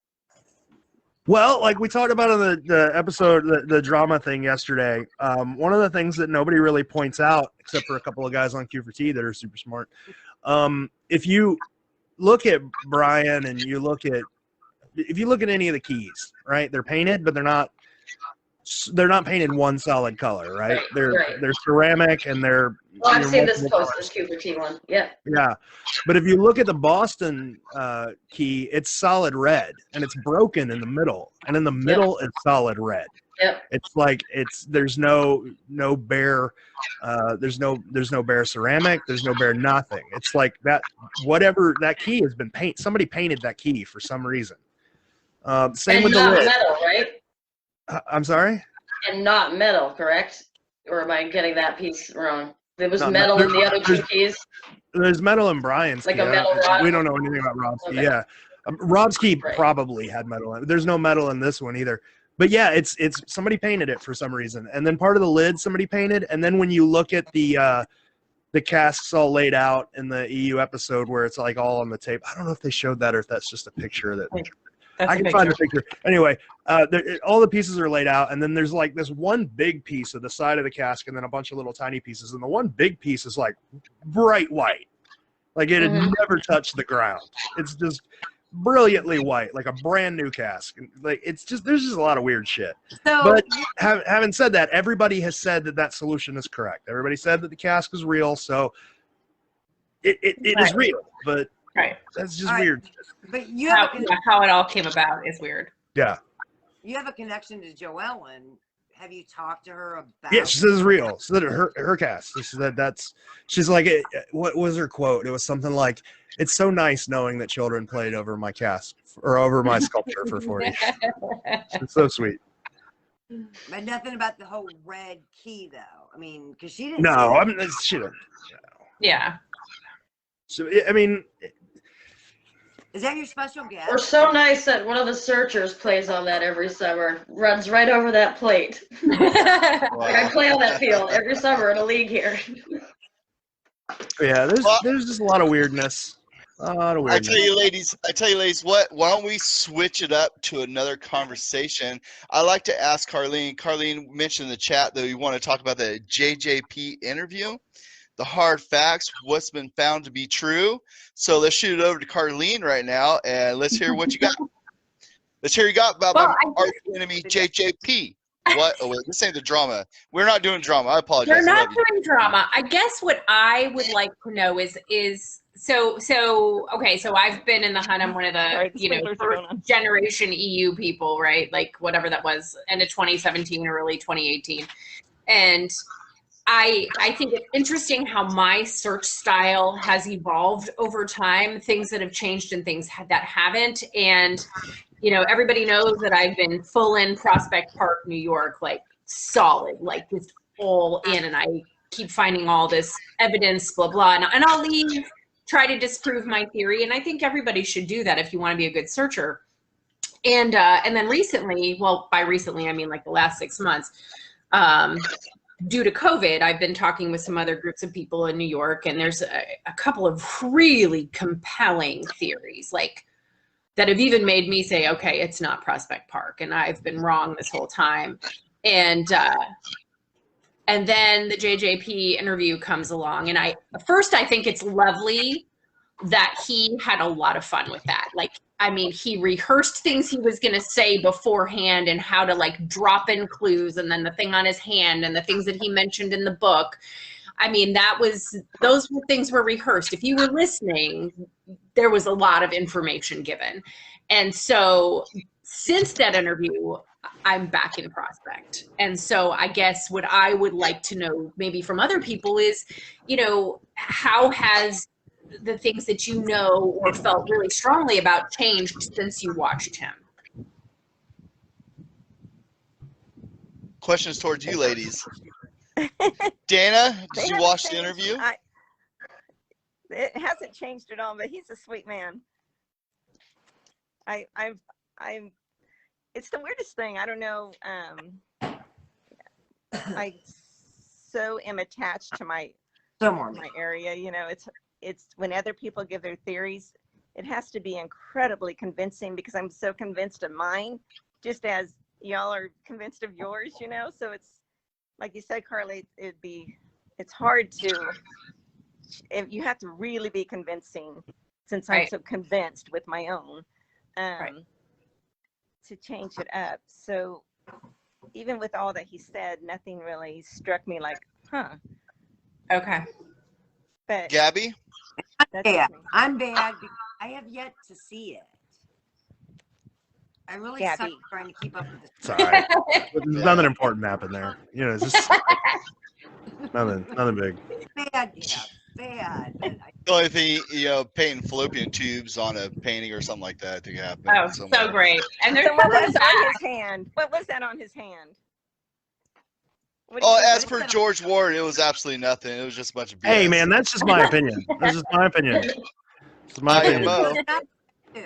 [SPEAKER 1] Well, like we talked about in the episode, the drama thing yesterday, one of the things that nobody really points out, except for a couple of guys on Q4T that are super smart, if you look at Brian and if you look at any of the keys, right, they're painted, but they're not they're not painted one solid color, right?
[SPEAKER 6] Right.
[SPEAKER 1] They're ceramic and they're.
[SPEAKER 6] Well, I've seen this
[SPEAKER 1] multiple
[SPEAKER 6] post,
[SPEAKER 1] colors.
[SPEAKER 6] this Cooper T one. Yeah.
[SPEAKER 1] Yeah, but if you look at the Boston key, it's solid red, and it's broken in the middle, and in the middle it's solid red.
[SPEAKER 6] Yep.
[SPEAKER 1] It's like there's no bare there's no bare ceramic, there's no bare nothing. It's like that whatever that key has been somebody painted that key for some reason. Same
[SPEAKER 6] and
[SPEAKER 1] with the
[SPEAKER 6] not
[SPEAKER 1] lid.
[SPEAKER 6] metal, right?
[SPEAKER 1] I'm sorry?
[SPEAKER 6] And not metal, correct? Or am I getting that piece wrong? There was
[SPEAKER 1] Not
[SPEAKER 6] metal in the
[SPEAKER 1] metal.
[SPEAKER 6] other two keys.
[SPEAKER 1] There's metal in Brian's
[SPEAKER 6] Like
[SPEAKER 1] key.
[SPEAKER 6] a metal rod?
[SPEAKER 1] We don't know anything about Rob's key.
[SPEAKER 6] Okay.
[SPEAKER 1] Yeah. Rob's key
[SPEAKER 6] Right.
[SPEAKER 1] probably had metal in it. There's no metal in this one either. But yeah, it's somebody painted it for some reason. And then part of the lid somebody painted. And then when you look at the casks all laid out in the EU episode where it's like all on the tape. I don't know if they showed that or if that's just a picture that I can find the picture. Anyway, all the pieces are laid out, and then there's like this one big piece of the side of the cask, and then a bunch of little tiny pieces. And the one big piece is like bright white, like it had never touched the ground. It's just brilliantly white, like a brand new cask. And like there's just a lot of weird shit.
[SPEAKER 5] So,
[SPEAKER 1] But having said that, everybody has said that solution is correct. Everybody said that the cask is real, so it is real. But that's just weird.
[SPEAKER 5] But you have
[SPEAKER 2] how it all came about is weird.
[SPEAKER 1] Yeah.
[SPEAKER 5] You have a connection to Joellen. Have you talked to her about?
[SPEAKER 1] Yeah, she says it's real. She said her cast. She said she's like, what was her quote? It was something like, "It's so nice knowing that children played over my cast or over my sculpture for 40 years." It's so sweet.
[SPEAKER 5] But nothing about the whole red key, though. I mean, because she didn't.
[SPEAKER 1] No, I mean, she didn't.
[SPEAKER 2] Yeah.
[SPEAKER 1] So I mean.
[SPEAKER 5] Is that your special guest?
[SPEAKER 6] We're so nice that one of the searchers plays on that every summer. Runs right over that plate. Like I play on that field every summer in a league here.
[SPEAKER 1] Yeah, there's just a lot of weirdness. A lot of weirdness.
[SPEAKER 4] I tell you, ladies, what? Why don't we switch it up to another conversation? I like to ask Karleen. Karleen mentioned in the chat that we want to talk about the JJP interview. The hard facts, what's been found to be true. So let's shoot it over to Karleen right now, and let's hear what you got. Let's hear what you got about my arch enemy JJP. What? Oh wait, this ain't the drama. We're not doing drama. I apologize.
[SPEAKER 2] We're not doing drama. I guess what I would like to know is so okay. So I've been in the hunt. I'm one of the first generation EU people, right? Like whatever that was, end of 2017 or early 2018, and I think it's interesting how my search style has evolved over time, things that have changed and things that haven't. And, everybody knows that I've been full in Prospect Park, New York, like solid, like just all in. And I keep finding all this evidence, blah, blah. And I'll try to disprove my theory. And I think everybody should do that if you want to be a good searcher. And then recently, well, by recently, I mean like the last 6 months, due to COVID, I've been talking with some other groups of people in New York, and there's a couple of really compelling theories, like that have even made me say, okay, it's not Prospect Park, and I've been wrong this whole time. And then the JJP interview comes along, and I think it's lovely that he had a lot of fun with that. Like, I mean, he rehearsed things he was going to say beforehand and how to like drop in clues, and then the thing on his hand and the things that he mentioned in the book. I mean, those things were rehearsed. If you were listening, there was a lot of information given. And so since that interview, I'm back in Prospect. And so I guess what I would like to know maybe from other people is, how has the things that you know or felt really strongly about changed since you watched him?
[SPEAKER 4] Questions towards you, ladies. Dana, did you watch the interview?
[SPEAKER 3] It hasn't changed at all, but he's a sweet man. It's the weirdest thing. I don't know. I so am attached to my area. It's when other people give their theories, it has to be incredibly convincing because I'm so convinced of mine, just as y'all are convinced of yours, So it's like you said, Carly, it's hard you have to really be convincing, since I'm so convinced with my own, to change it up. So even with all that he said, nothing really struck me like, huh.
[SPEAKER 2] Okay.
[SPEAKER 3] But
[SPEAKER 4] Gabby?
[SPEAKER 3] that's
[SPEAKER 5] Yeah,
[SPEAKER 3] just me.
[SPEAKER 5] I'm bad because I have yet to see it. I really suck
[SPEAKER 3] Gabby.
[SPEAKER 5] trying to keep up with this.
[SPEAKER 1] It's all right. There's
[SPEAKER 4] Yeah.
[SPEAKER 1] nothing important happened there. You know, it's just nothing big.
[SPEAKER 5] Bad, yeah, bad. But
[SPEAKER 4] The only thing, painting fallopian tubes on a painting or something like that, I think happened.
[SPEAKER 2] Oh,
[SPEAKER 4] somewhere.
[SPEAKER 2] so great. And there's
[SPEAKER 3] So what
[SPEAKER 2] something
[SPEAKER 3] was on his hand? What was that on his hand? What do you
[SPEAKER 4] Oh,
[SPEAKER 3] think
[SPEAKER 4] as
[SPEAKER 3] it
[SPEAKER 4] per
[SPEAKER 3] was?
[SPEAKER 4] George Ward, it was absolutely nothing. It was just a bunch of BS.
[SPEAKER 1] Hey, man, that's just my opinion. That's just my opinion. It's my opinion.
[SPEAKER 4] IMO.
[SPEAKER 5] too.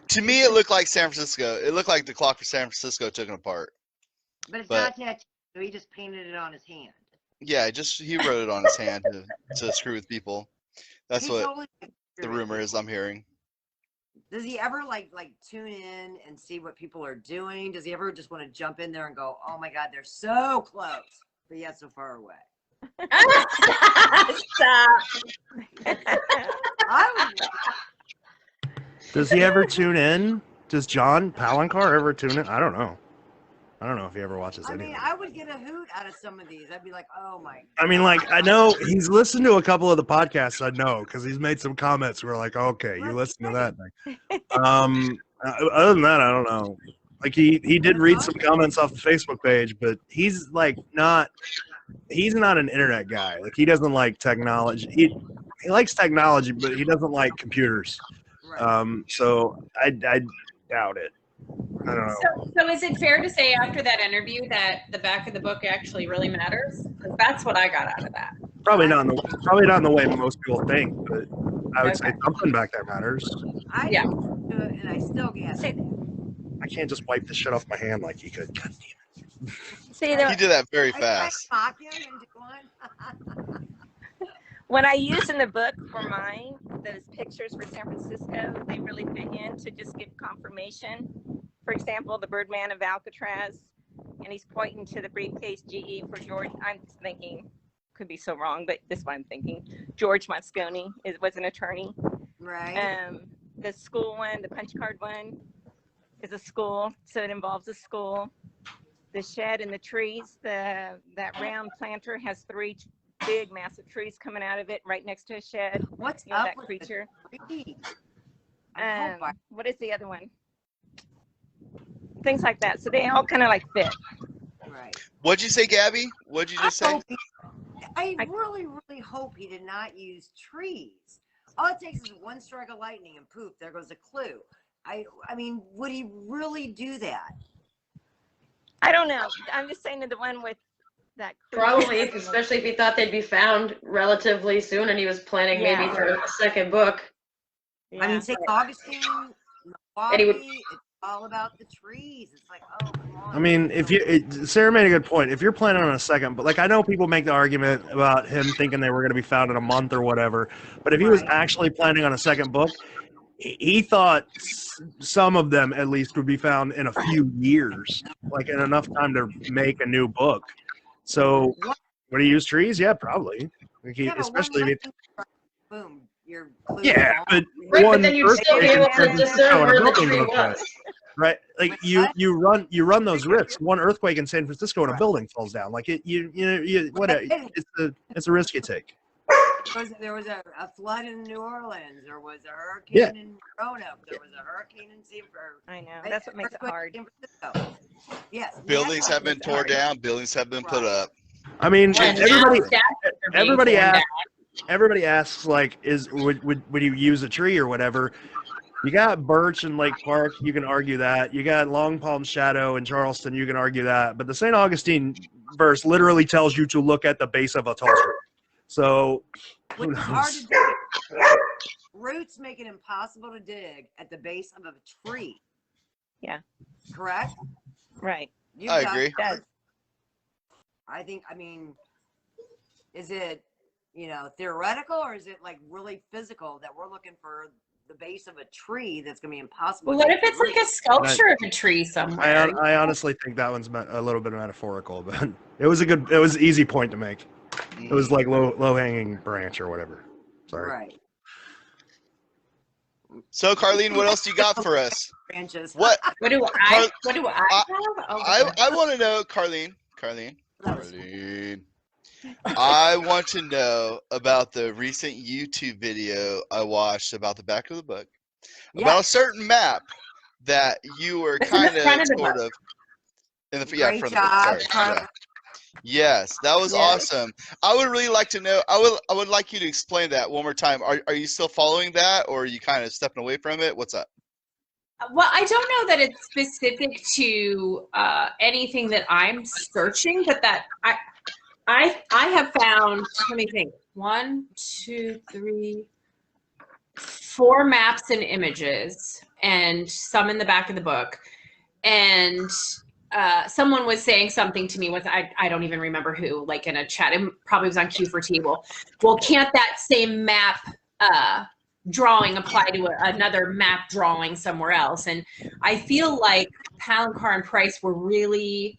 [SPEAKER 4] To me, it looked like San Francisco. It looked like the clock for San Francisco took it apart.
[SPEAKER 5] But it's
[SPEAKER 4] But-
[SPEAKER 5] not tattooed, so he just painted it on his hand.
[SPEAKER 4] Yeah, he wrote it on his hand to screw with people. That's
[SPEAKER 5] He
[SPEAKER 4] what
[SPEAKER 5] totally
[SPEAKER 4] the rumor is I'm hearing.
[SPEAKER 5] Does he ever like tune in and see what people are doing? Does he ever just want to jump in there and go, "Oh my God, they're so close, but yet so far away"?
[SPEAKER 2] Stop.
[SPEAKER 5] I would.
[SPEAKER 1] Does he ever tune in? Does John Palancar ever tune in? I don't know. I don't know if he ever watches
[SPEAKER 5] I
[SPEAKER 1] anything.
[SPEAKER 5] mean, I would get a hoot out of some of these. I'd be like, "Oh my."
[SPEAKER 1] I mean, like, I know he's listened to a couple of the podcasts. I know because he's made some comments. We're like, okay, you listen to that. Other than that, I don't know. Like he did read some comments off the Facebook page, but he's like he's not an internet guy. Like he doesn't like technology. He likes technology, but he doesn't like computers.
[SPEAKER 5] Right.
[SPEAKER 1] So I doubt it. I don't know.
[SPEAKER 2] So is it fair to say after that interview that the back of the book actually really matters? 'Cause that's what I got out of that.
[SPEAKER 1] Probably not in the way most people think, but I would say
[SPEAKER 2] Okay.
[SPEAKER 1] something back there matters.
[SPEAKER 5] I
[SPEAKER 2] Yeah.
[SPEAKER 5] do it, and I still get it.
[SPEAKER 1] I can't just wipe the shit off my hand like he could. God damn it.
[SPEAKER 3] See,
[SPEAKER 4] He did that very
[SPEAKER 5] I try to
[SPEAKER 4] fast.
[SPEAKER 5] mock you into one.
[SPEAKER 3] when I use in the book for mine, those pictures for San Francisco, they really fit in to just give confirmation. For example, the Birdman of Alcatraz, and he's pointing to the briefcase GE for George. I'm thinking, could be so wrong, but this is what I'm thinking. George Moscone was an attorney.
[SPEAKER 5] Right.
[SPEAKER 3] The school one, the punch card one, is a school, so it involves a school. The shed and the trees, that round planter has 3 big, massive trees coming out of it right next to a shed.
[SPEAKER 5] What's
[SPEAKER 3] You know,
[SPEAKER 5] up
[SPEAKER 3] that
[SPEAKER 5] with
[SPEAKER 3] creature.
[SPEAKER 5] the trees? I hope I-
[SPEAKER 3] What is the other one? Things like that. So they all kind of like fit.
[SPEAKER 5] Right.
[SPEAKER 4] What'd you say, Gabby? What'd you just say?
[SPEAKER 5] I really, really hope he did not use trees. All it takes is one strike of lightning and poof, there goes a clue. I mean, would he really do that?
[SPEAKER 3] I don't know. I'm just saying that the one with that creature.
[SPEAKER 6] Probably, especially if he thought they'd be found relatively soon and he was planning maybe
[SPEAKER 3] Yeah.
[SPEAKER 6] for a second book.
[SPEAKER 3] Yeah.
[SPEAKER 5] I mean, St. Augustine,
[SPEAKER 6] And he would-
[SPEAKER 5] Milwaukee, it's all about the trees. It's like, oh, come on.
[SPEAKER 1] I mean, Sarah made a good point. If you're planning on a second, but like I know people make the argument about him thinking they were going to be found in a month or whatever. But if he was
[SPEAKER 5] Right.
[SPEAKER 1] actually planning on a second book, he thought some of them at least would be found in a few years, like in enough time to make a new book. So would he use trees? Yeah, probably. Like
[SPEAKER 5] Yeah, but
[SPEAKER 1] especially
[SPEAKER 5] one
[SPEAKER 1] if
[SPEAKER 5] lightning strike, boom, your clue.
[SPEAKER 1] yeah, but
[SPEAKER 6] Right,
[SPEAKER 1] one
[SPEAKER 6] but then you'd still be
[SPEAKER 1] earthquake
[SPEAKER 6] able
[SPEAKER 1] in
[SPEAKER 6] to
[SPEAKER 1] San Francisco
[SPEAKER 6] discern
[SPEAKER 1] and a
[SPEAKER 6] where the
[SPEAKER 1] building
[SPEAKER 6] tree
[SPEAKER 1] falls down.
[SPEAKER 6] was.
[SPEAKER 1] Right, like you run those risks. One earthquake in San Francisco and a building falls down. Like whatever. It's a risk you take.
[SPEAKER 5] There was a flood in New Orleans. There was a hurricane in Roanoke. There was a hurricane in San Francisco.
[SPEAKER 3] I know. That's what makes it hard.
[SPEAKER 5] Yes.
[SPEAKER 4] Buildings have been torn down. Buildings have been put up.
[SPEAKER 1] I mean,
[SPEAKER 2] And
[SPEAKER 1] everybody
[SPEAKER 2] now statues are being
[SPEAKER 1] everybody
[SPEAKER 2] torn
[SPEAKER 1] asks.
[SPEAKER 2] down.
[SPEAKER 1] Everybody asks, like, would you use a tree or whatever? You got Birch and Lake Park, you can argue that. You got Long Palm Shadow in Charleston, you can argue that. But the St. Augustine verse literally tells you to look at the base of a tall tree. So, who
[SPEAKER 5] Which is hard
[SPEAKER 1] knows?
[SPEAKER 5] to dig. Roots make it impossible to dig at the base of a tree.
[SPEAKER 3] Yeah.
[SPEAKER 5] Correct?
[SPEAKER 3] Right.
[SPEAKER 5] You've
[SPEAKER 4] I
[SPEAKER 5] got-
[SPEAKER 4] agree.
[SPEAKER 3] Does.
[SPEAKER 5] I mean, is it, theoretical, or is it like really physical that we're looking for the base of a tree that's going to be impossible?
[SPEAKER 2] Well, what if it's like a sculpture of a tree somewhere?
[SPEAKER 1] I honestly think that one's a little bit metaphorical, but it was an easy point to make. It was like low hanging branch or whatever. Sorry.
[SPEAKER 5] Right.
[SPEAKER 4] So, Karleen, what else do you got for us?
[SPEAKER 5] Branches.
[SPEAKER 4] What
[SPEAKER 2] What do I have? Oh,
[SPEAKER 4] I want to know, Karleen. I want to know about the recent YouTube video I watched about the back of the book, about a certain map that you were kind of sort of in the
[SPEAKER 5] Great
[SPEAKER 4] front
[SPEAKER 5] job.
[SPEAKER 4] of it. Sorry. Yeah. Yes, that was awesome. I would really like to know. I would like you to explain that one more time. Are you still following that, or are you kind of stepping away from it? What's up?
[SPEAKER 2] Well, I don't know that it's specific to anything that I'm searching, but that I have found. Let me think. 1, 2, 3, 4 maps and images, and some in the back of the book. And someone was saying something to me with I don't even remember who, like in a chat. It probably was on Q4T. Well, can't that same map drawing apply to another map drawing somewhere else? And I feel like Palancar and Price were really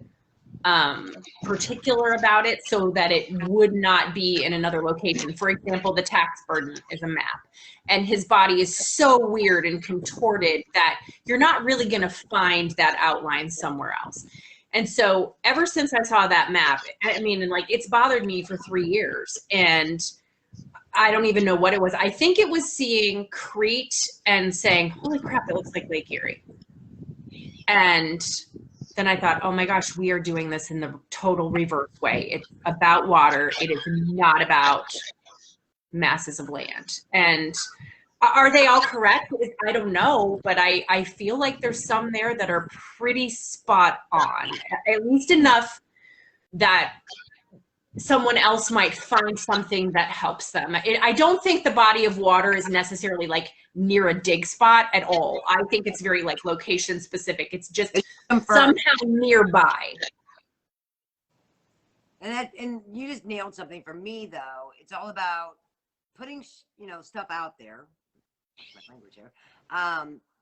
[SPEAKER 2] particular about it so that it would not be in another location. For example, the tax burden is a map, and his body is so weird and contorted that you're not really going to find that outline somewhere else. And so ever since I saw that map, I mean, like, it's bothered me for 3 years, and I don't even know what it was. I think it was seeing Crete and saying, holy crap, it looks like Lake Erie. And then I thought, oh my gosh, we are doing this in the total reverse way. It's about water. It is not about masses of land. And are they all correct? I don't know, but I feel like there's some there that are pretty spot on, at least enough that someone else might find something that helps them. I don't think the body of water is necessarily like near a dig spot at all. I think it's very like location specific. It's just somehow nearby.
[SPEAKER 5] And you just nailed something. For me though, it's all about putting stuff out there. My language here.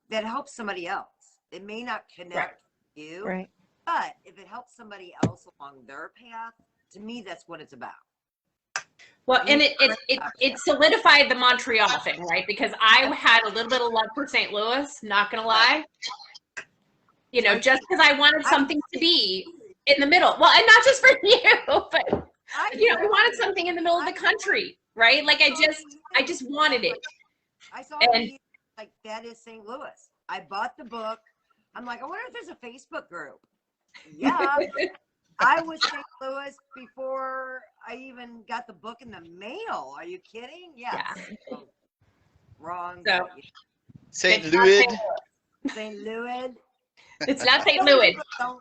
[SPEAKER 5] That helps somebody else. It may not connect you, but if it helps somebody else along their path, to me, that's what it's about.
[SPEAKER 2] Well, and it solidified the Montreal thing, right? Because I had a little bit of love for St. Louis, not gonna lie. You know, just because I wanted something to be in the middle. Well, and not just for you, but we wanted something in the middle of the country, right? Like I just wanted it.
[SPEAKER 5] I saw it like that is St. Louis. I bought the book. I'm like, I wonder if there's a Facebook group. Yeah. I was St. Louis before I even got the book in the mail. Are you kidding? Yes. Yeah. Oh, wrong.
[SPEAKER 2] So,
[SPEAKER 4] St. Louis.
[SPEAKER 5] St. Louis.
[SPEAKER 2] It's not St. Louis.
[SPEAKER 5] So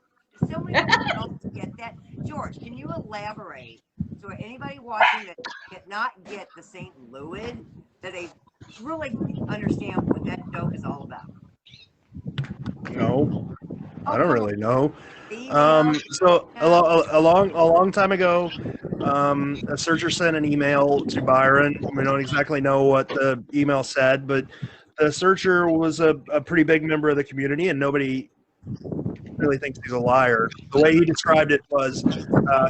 [SPEAKER 5] many people don't get that. George, can you elaborate so anybody watching that cannot get the St. Louis, that they really understand what that joke is all about?
[SPEAKER 1] No. I don't really know. So a long time ago, a searcher sent an email to Byron. We don't exactly know what the email said, but the searcher was a pretty big member of the community, and nobody really thinks he's a liar. The way he described it was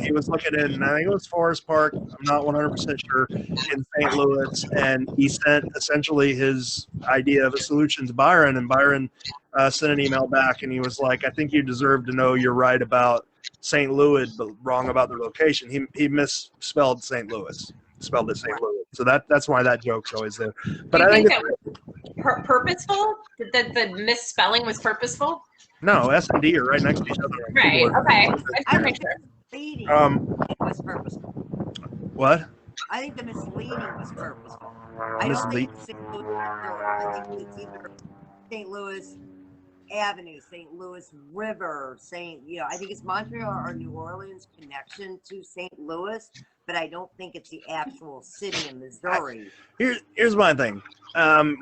[SPEAKER 1] he was looking in, I think it was Forest Park, I'm not 100% sure, in St. Louis, and he sent essentially his idea of a solution to Byron, and Byron sent an email back, and he was like, I think you deserve to know you're right about St. Louis, but wrong about the location. He misspelled St. Louis, spelled it St. Louis. So that's why that joke's always there. But I think that
[SPEAKER 2] was purposeful? That the misspelling was purposeful?
[SPEAKER 1] No, S and D are right next to each other.
[SPEAKER 2] Right. Okay.
[SPEAKER 5] I think the misleading was purposeful.
[SPEAKER 1] What?
[SPEAKER 5] I think the misleading was purposeful. I don't think St. Louis. I think it's either St. Louis Avenue, St. Louis River, I think it's Montreal or New Orleans connection to St. Louis, but I don't think it's the actual city in Missouri.
[SPEAKER 1] Here's my thing.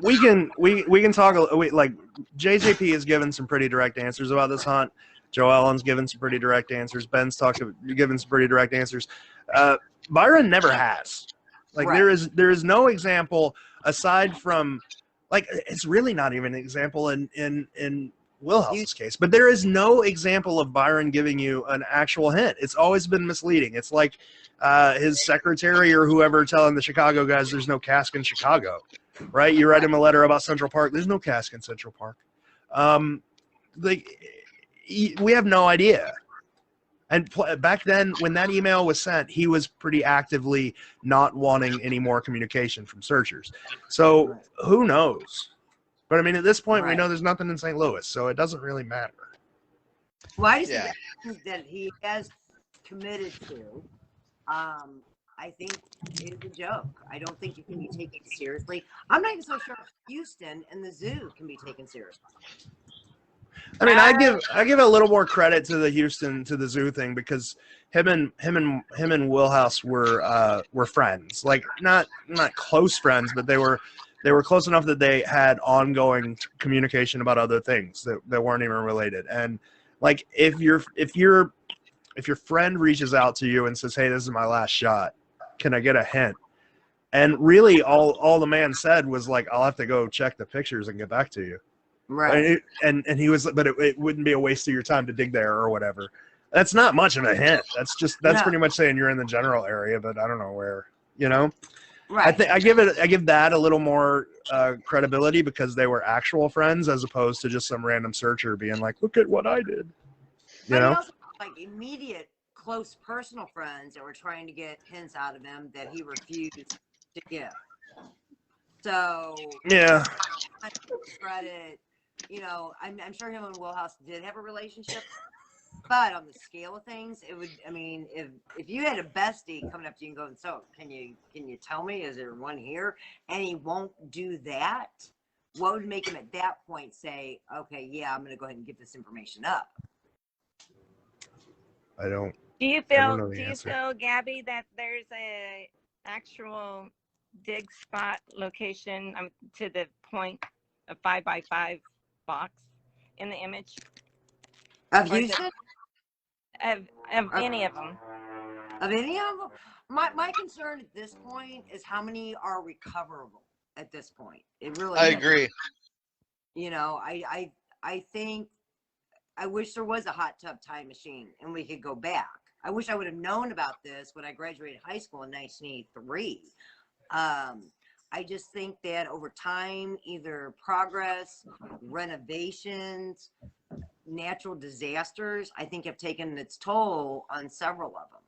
[SPEAKER 1] We can talk like JJP has given some pretty direct answers about this hunt. Joe Allen's given some pretty direct answers. Ben's given some pretty direct answers. Byron never has. Like there is no example aside from, like, it's really not even an example in Wilhelm's case, but there is no example of Byron giving you an actual hint. It's always been misleading. It's like his secretary or whoever telling the Chicago guys there's no cask in Chicago. right? You write him a letter about Central Park. There's no cask in Central Park. We have no idea. And back then, when that email was sent, he was pretty actively not wanting any more communication from searchers. So who knows? But I mean, at this point, we know there's nothing in St. Louis, so it doesn't really matter.
[SPEAKER 5] Well, I just think that he has committed to, I think is a joke. I don't think it can be taken seriously. I'm not even so sure Houston and the zoo can be taken seriously.
[SPEAKER 1] I mean, I give a little more credit to the Houston to the zoo thing because him and Willhouse were friends, like not close friends, but they were close enough that they had ongoing communication about other things that weren't even related. And like if your friend reaches out to you and says, "Hey, this is my last shot. Can I get a hint?" And really, all the man said was like, "I'll have to go check the pictures and get back to you."
[SPEAKER 5] Right.
[SPEAKER 1] And he was, but it wouldn't be a waste of your time to dig there or whatever. That's not much of a hint. That's pretty much saying you're in the general area, but I don't know where. You know.
[SPEAKER 5] Right.
[SPEAKER 1] I give that a little more credibility because they were actual friends as opposed to just some random searcher being like, "Look at what I did." You know.
[SPEAKER 5] Also, like immediate, close, personal friends that were trying to get hints out of him that he refused to give. So
[SPEAKER 1] yeah,
[SPEAKER 5] I credit. You know, I'm sure him and Willhouse did have a relationship, but on the scale of things, it would. I mean, if you had a bestie coming up to you and going, "So, can you tell me? Is there one here?" and he won't do that, what would make him at that point say, "Okay, yeah, I'm going to go ahead and give this information up"?
[SPEAKER 1] I don't.
[SPEAKER 3] Do you
[SPEAKER 1] know the
[SPEAKER 3] feel
[SPEAKER 1] answer.
[SPEAKER 3] Gabby, that there's a actual dig spot location to the point of 5x5 box in the image
[SPEAKER 5] Of
[SPEAKER 3] Or is it-
[SPEAKER 5] Houston?
[SPEAKER 3] of any of them?
[SPEAKER 5] Of any of them? My concern at this point is how many are recoverable at this point. It really
[SPEAKER 4] I
[SPEAKER 5] is.
[SPEAKER 4] agree.
[SPEAKER 5] You know, I think I wish there was a hot tub time machine and we could go back. I wish I would have known about this when I graduated high school in 1983. I just think that over time, either progress, renovations, natural disasters, I think have taken its toll on several of them.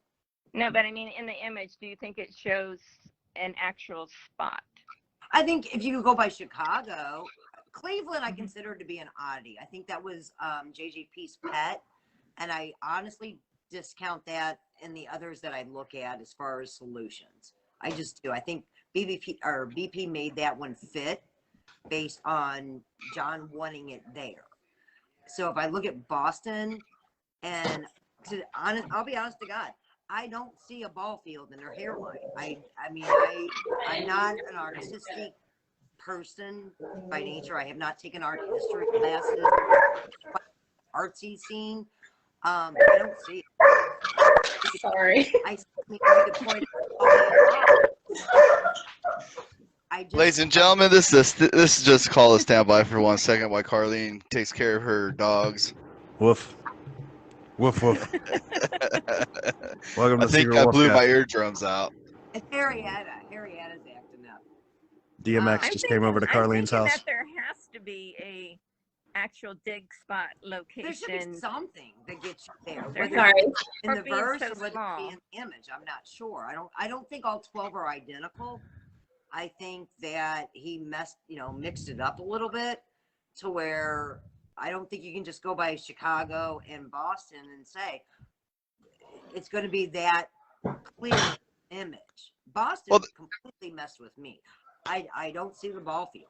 [SPEAKER 3] No, but I mean, in the image, do you think it shows an actual spot?
[SPEAKER 5] I think if you go by Chicago, Cleveland, I consider to be an oddity. I think that was JJP's pet, and I honestly discount that in the others that I look at as far as solutions. I just do. I think BP made that one fit based on John wanting it there. So if I look at Boston, and I'll be honest to God, I don't see a ball field in their hairline. I'm not an artistic person by nature. I have not taken art history classes, artsy scene. I don't see it.
[SPEAKER 6] Sorry.
[SPEAKER 5] I make a point.
[SPEAKER 4] Ladies and gentlemen, this is just call a standby for 1 second while Karleen takes care of her dogs.
[SPEAKER 1] Woof. Woof woof. Welcome
[SPEAKER 4] I
[SPEAKER 1] to
[SPEAKER 4] think
[SPEAKER 1] Secret
[SPEAKER 4] I
[SPEAKER 1] Wolf
[SPEAKER 4] blew
[SPEAKER 1] Cast.
[SPEAKER 4] my eardrums out.
[SPEAKER 5] It's Harrietta. Harrietta's acting up.
[SPEAKER 1] DMX
[SPEAKER 3] I'm
[SPEAKER 1] just came over to
[SPEAKER 3] thinking
[SPEAKER 1] Karleen's house.
[SPEAKER 3] that there has to be a actual dig spot
[SPEAKER 5] There should
[SPEAKER 3] location.
[SPEAKER 5] be something that gets you there.
[SPEAKER 3] There's
[SPEAKER 5] Whether
[SPEAKER 6] Sorry.
[SPEAKER 5] it's in
[SPEAKER 3] Or
[SPEAKER 5] the
[SPEAKER 3] being
[SPEAKER 5] verse
[SPEAKER 3] so
[SPEAKER 5] or whether it
[SPEAKER 3] small.
[SPEAKER 5] be in the image, I'm not sure. I don't think all 12 are identical. I think that he mixed it up a little bit to where I don't think you can just go by Chicago and Boston and say it's going to be that clear image. Boston completely messed with me. I don't see the ball field.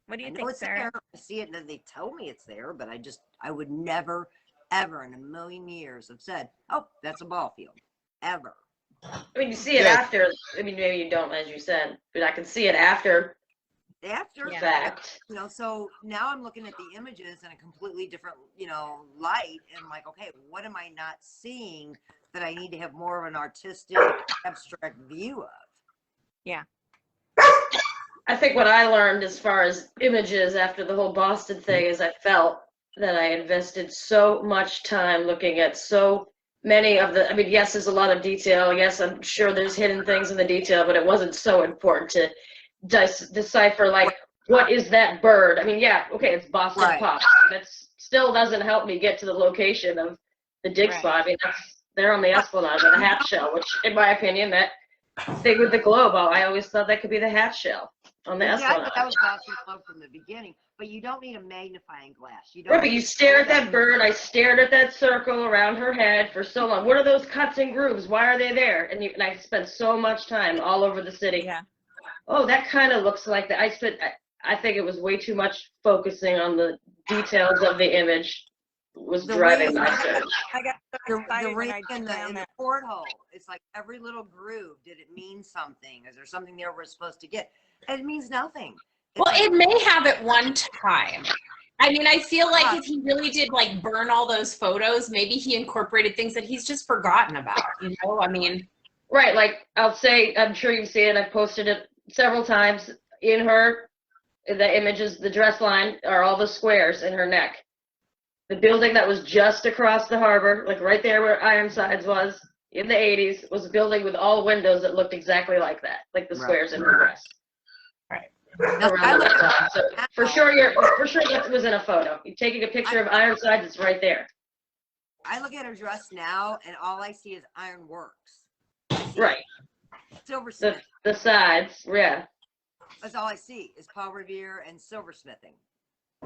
[SPEAKER 3] What do you
[SPEAKER 5] I know
[SPEAKER 3] think,
[SPEAKER 5] it's
[SPEAKER 3] Sarah?
[SPEAKER 5] there. I see it and they tell me it's there, but I would never, ever in a million years have said, "Oh, that's a ball field," ever.
[SPEAKER 6] I mean, you see it
[SPEAKER 4] Yeah.
[SPEAKER 6] after. I mean, maybe you don't, as you said, but I can see it after
[SPEAKER 5] After
[SPEAKER 6] the fact.
[SPEAKER 5] so now I'm looking at the images in a completely different, light, and like, okay, what am I not seeing that I need to have more of an artistic, abstract view of?
[SPEAKER 3] Yeah.
[SPEAKER 6] I think what I learned as far as images after the whole Boston thing is I felt that I invested so much time looking at so many of the, I mean, yes, there's a lot of detail. Yes, I'm sure there's hidden things in the detail, but it wasn't so important to decipher, like, what is that bird? I mean, yeah, okay, it's Boston
[SPEAKER 5] Right.
[SPEAKER 6] Pop. That still doesn't help me get to the location of the dig
[SPEAKER 3] Right.
[SPEAKER 6] spot. I mean, they're on the Esplanade with a half shell, which, in my opinion, that thing with the globe, I always thought that could be the half shell on the
[SPEAKER 5] Yeah, I
[SPEAKER 6] Esplanade.
[SPEAKER 5] thought that was Boston Globe from the beginning, but you don't need a magnifying glass. You don't.
[SPEAKER 6] Right, but you stare at that bird. I stared at that circle around her head for so long. What are those cuts and grooves? Why are they there? And I spent so much time all over the city.
[SPEAKER 3] Yeah.
[SPEAKER 6] Oh, that kind of looks like that. I think it was way too much focusing on the details of the image was
[SPEAKER 5] The
[SPEAKER 6] driving
[SPEAKER 5] reason-
[SPEAKER 6] my search.
[SPEAKER 3] I got so
[SPEAKER 5] The
[SPEAKER 3] excited when
[SPEAKER 5] ring
[SPEAKER 3] I
[SPEAKER 5] in
[SPEAKER 3] found
[SPEAKER 5] the
[SPEAKER 3] that.
[SPEAKER 5] porthole. It's like every little groove. Did it mean something? Is there something there we're supposed to get? It means nothing. It's
[SPEAKER 2] Well,
[SPEAKER 5] like-
[SPEAKER 2] it may have at one time. I mean, I feel like
[SPEAKER 5] Yeah.
[SPEAKER 2] if he really did like burn all those photos, maybe he incorporated things that he's just forgotten about. You know, I mean,
[SPEAKER 6] Right, like I'll say, I'm sure you've seen it. I've posted it several times. The images, the dress line are all the squares in her neck. The building that was just across the harbor, like right there where Ironsides was in the 80s, was a building with all windows that looked exactly like that, like the
[SPEAKER 5] Right.
[SPEAKER 6] squares in her dress.
[SPEAKER 5] Now, I
[SPEAKER 6] Around the
[SPEAKER 5] look
[SPEAKER 6] neckline. So for sure that was in a photo. You're taking a picture of Ironsides, it's right there.
[SPEAKER 5] I look at her dress now, and all I see is ironworks.
[SPEAKER 6] Right.
[SPEAKER 5] Silversmith.
[SPEAKER 6] The sides, yeah.
[SPEAKER 5] That's all I see is Paul Revere and silversmithing.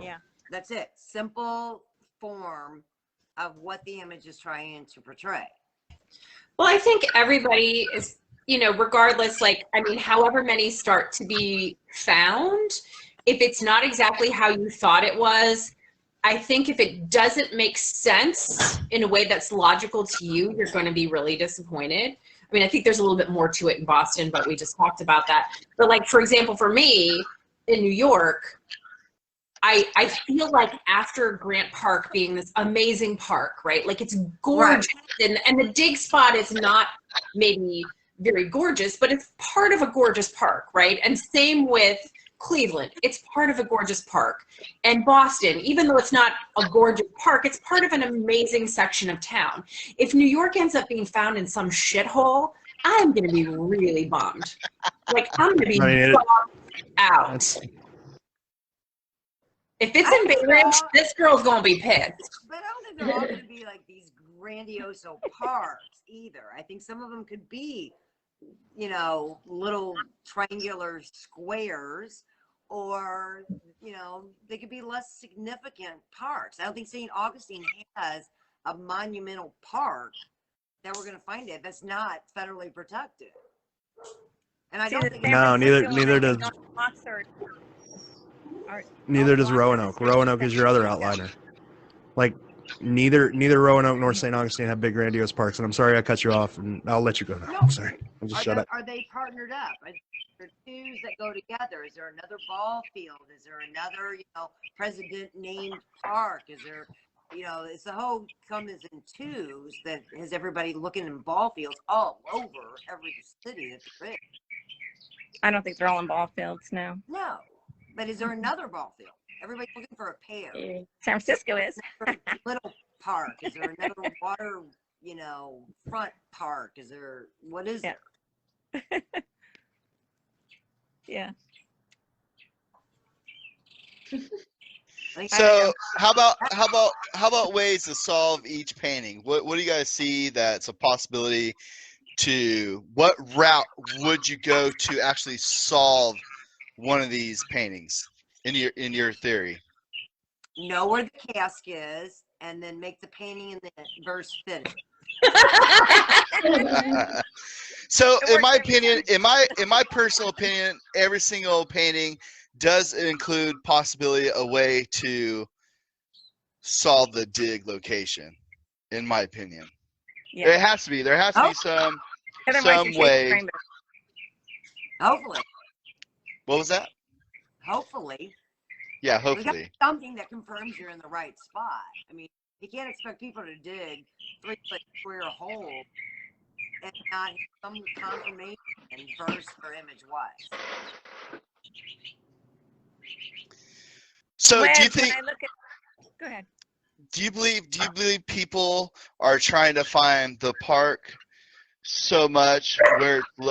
[SPEAKER 3] Yeah.
[SPEAKER 5] That's it. Simple form of what the image is trying to portray.
[SPEAKER 2] well, I think everybody is, you know, regardless, like, I mean, however many start to be found, if it's not exactly how you thought it was, I think if it doesn't make sense in a way that's logical to you, you're going to be really disappointed. I mean, I think there's a little bit more to it in Boston, but we just talked about that. But like, for example, for me in New York, I feel like after Grant Park being this amazing park, right? Like it's gorgeous, and the dig spot is not maybe very gorgeous, but it's part of a gorgeous park, right? And same with Cleveland, it's part of a gorgeous park. And Boston, even though it's not a gorgeous park, it's part of an amazing section of town. If New York ends up being found in some shithole, I'm gonna be really bummed. Like I'm gonna be bummed out.
[SPEAKER 1] That's,
[SPEAKER 2] If it's in Bay Ridge, this girl's gonna be pissed.
[SPEAKER 5] But I don't think they're all going to be like these grandiose parks either. I think some of them could be, you know, little triangular squares, or, you know, they could be less significant parks. I don't think St. Augustine has a monumental park that we're going to find it that's not federally protected. And I don't think
[SPEAKER 1] No, neither does Roanoke. Roanoke is your other outliner. Like neither Roanoke nor St. Augustine have big grandiose parks. And I'm sorry I cut you off, and I'll let you go now. I'm sorry. I'll just shut up.
[SPEAKER 5] Are they partnered up? Are there twos that go together? Is there another ball field? Is there another, you know, president named park? Is there, you know, it's the whole comes in twos that has everybody looking in ball fields all over every city that's big.
[SPEAKER 3] I don't think they're all in ball fields now.
[SPEAKER 5] No, but is there another ball field? Everybody's looking for a pair.
[SPEAKER 3] San Francisco is.
[SPEAKER 5] Little park. Is there another water, you know, front park? Is there, what is
[SPEAKER 3] Yeah.
[SPEAKER 5] there?
[SPEAKER 3] Yeah.
[SPEAKER 4] So how about ways to solve each painting? What do you guys see that's a possibility to? What route would you go to actually solve one of these paintings in your theory?
[SPEAKER 5] Know where the cask is, and then make the painting in the verse fit.
[SPEAKER 4] So in my opinion, in my personal opinion, every single painting does include possibility a way to solve the dig location, in my opinion.
[SPEAKER 3] Yeah.
[SPEAKER 4] There has to be some
[SPEAKER 3] Otherwise, you're
[SPEAKER 4] way.
[SPEAKER 3] chasing rainbows.
[SPEAKER 5] Hopefully.
[SPEAKER 4] What was that?
[SPEAKER 5] Hopefully.
[SPEAKER 4] Yeah,
[SPEAKER 5] We got
[SPEAKER 4] hopefully.
[SPEAKER 5] something that confirms you're in the right spot. I mean, you can't expect people to dig 3-foot square hole and not have some confirmation verse or image wise.
[SPEAKER 4] So
[SPEAKER 3] When-
[SPEAKER 4] do you
[SPEAKER 3] when
[SPEAKER 4] think?
[SPEAKER 3] I look at, go ahead.
[SPEAKER 4] Do you believe people are trying to find the park so much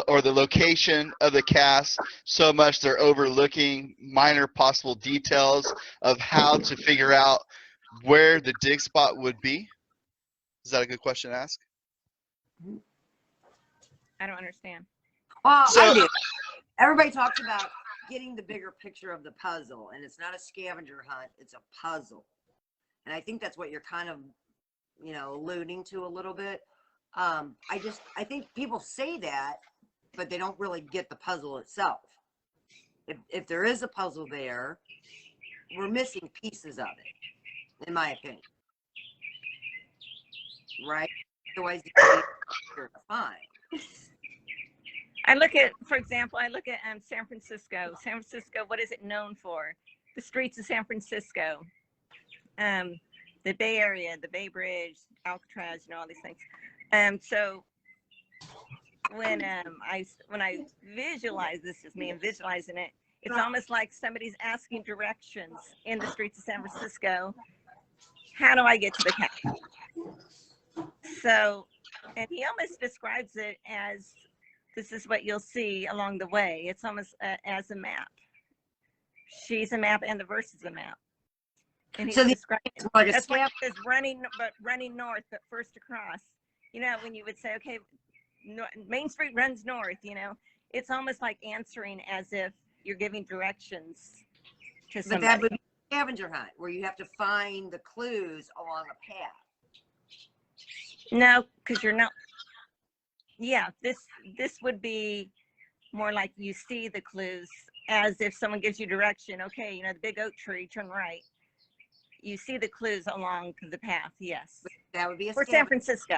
[SPEAKER 4] or the location of the cast so much they're overlooking minor possible details of how to figure out where the dig spot would be? Is that a good question to ask?
[SPEAKER 3] I don't understand.
[SPEAKER 5] Well,
[SPEAKER 4] So-
[SPEAKER 5] I do. Everybody talks about getting the bigger picture of the puzzle, and it's not a scavenger hunt, it's a puzzle. And I think that's what you're kind of, alluding to a little bit. I think people say that, but they don't really get the puzzle itself. If there is a puzzle there, we're missing pieces of it, in my opinion. Right? Otherwise, you're fine.
[SPEAKER 3] For example, I look at San Francisco. San Francisco, what is it known for? The streets of San Francisco, the Bay Area, the Bay Bridge, Alcatraz, all these things. So when I visualize, this is me and visualizing it, it's almost like somebody's asking directions in the streets of San Francisco. How do I get to the capital? So, and he almost describes it as, this is what you'll see along the way. It's almost as a map. She's a map and the verse is a map. And he's describing it.
[SPEAKER 5] Like
[SPEAKER 3] That's why it says running north, but first across. When you would say, okay, Main Street runs north, it's almost like answering as if you're giving directions to somebody.
[SPEAKER 5] But that would be a scavenger hunt where you have to find the clues along a path.
[SPEAKER 3] No, because you're not. Yeah, this would be more like you see the clues as if someone gives you direction. Okay, the big oak tree, turn right. You see the clues along the path. Yes.
[SPEAKER 5] That would be a
[SPEAKER 3] for San Francisco.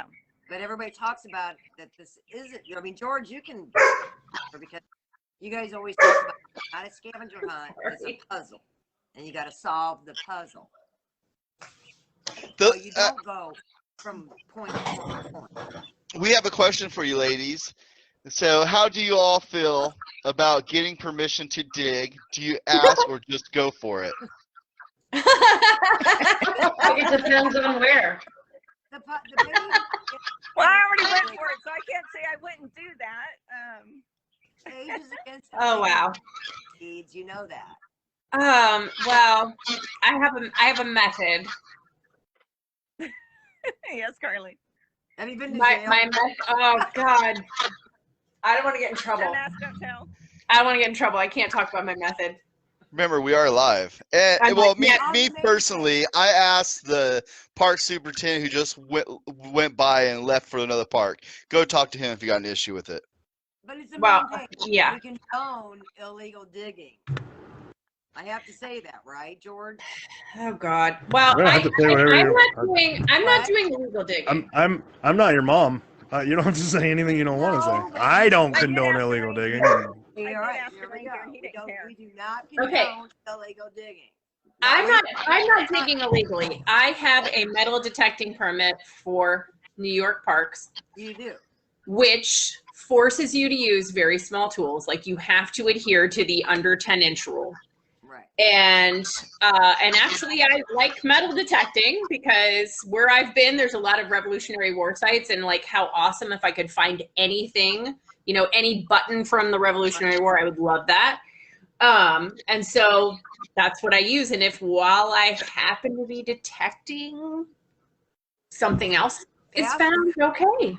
[SPEAKER 5] But everybody talks about that this isn't. George, you can, because you guys always talk about not a scavenger hunt, it's a puzzle, and you got to solve the puzzle. So you don't go from point to point to point.
[SPEAKER 4] We have a question for you, ladies. So, how do you all feel about getting permission to dig? Do you ask or just go for it?
[SPEAKER 6] It depends on where.
[SPEAKER 3] Well, I already went for it, so I can't say I wouldn't do that.
[SPEAKER 5] Age is against
[SPEAKER 2] Oh, wow.
[SPEAKER 5] Needs, you know that.
[SPEAKER 2] Well, I have a method.
[SPEAKER 3] Yes, Karleen.
[SPEAKER 5] Have you been to jail?
[SPEAKER 2] Oh God, I don't want to get in trouble.
[SPEAKER 3] Don't ask, don't tell.
[SPEAKER 2] I don't want to get in trouble. I can't talk about my method.
[SPEAKER 4] Remember, we are live. And, me personally, I asked the park superintendent who just went by and left for another park. Go talk to him if you got an issue with it.
[SPEAKER 5] But it's a
[SPEAKER 2] yeah.
[SPEAKER 5] We condone illegal digging. I have to say that, right, George?
[SPEAKER 2] Oh God. Well, I'm not doing illegal digging.
[SPEAKER 1] I'm not your mom. You don't have to say anything you don't want to say. I don't condone illegal digging.
[SPEAKER 5] You're right. Here we go. We do not condone illegal digging.
[SPEAKER 2] I'm not digging illegally. I have a metal detecting permit for New York parks.
[SPEAKER 5] You do.
[SPEAKER 2] Which forces you to use very small tools. Like you have to adhere to the under 10-inch rule.
[SPEAKER 5] Right.
[SPEAKER 2] And actually I like metal detecting because where I've been, there's a lot of Revolutionary War sites, and like how awesome if I could find anything, any button from the Revolutionary War, I would love that. And so that's what I use. And if while I happen to be detecting something else is found, okay.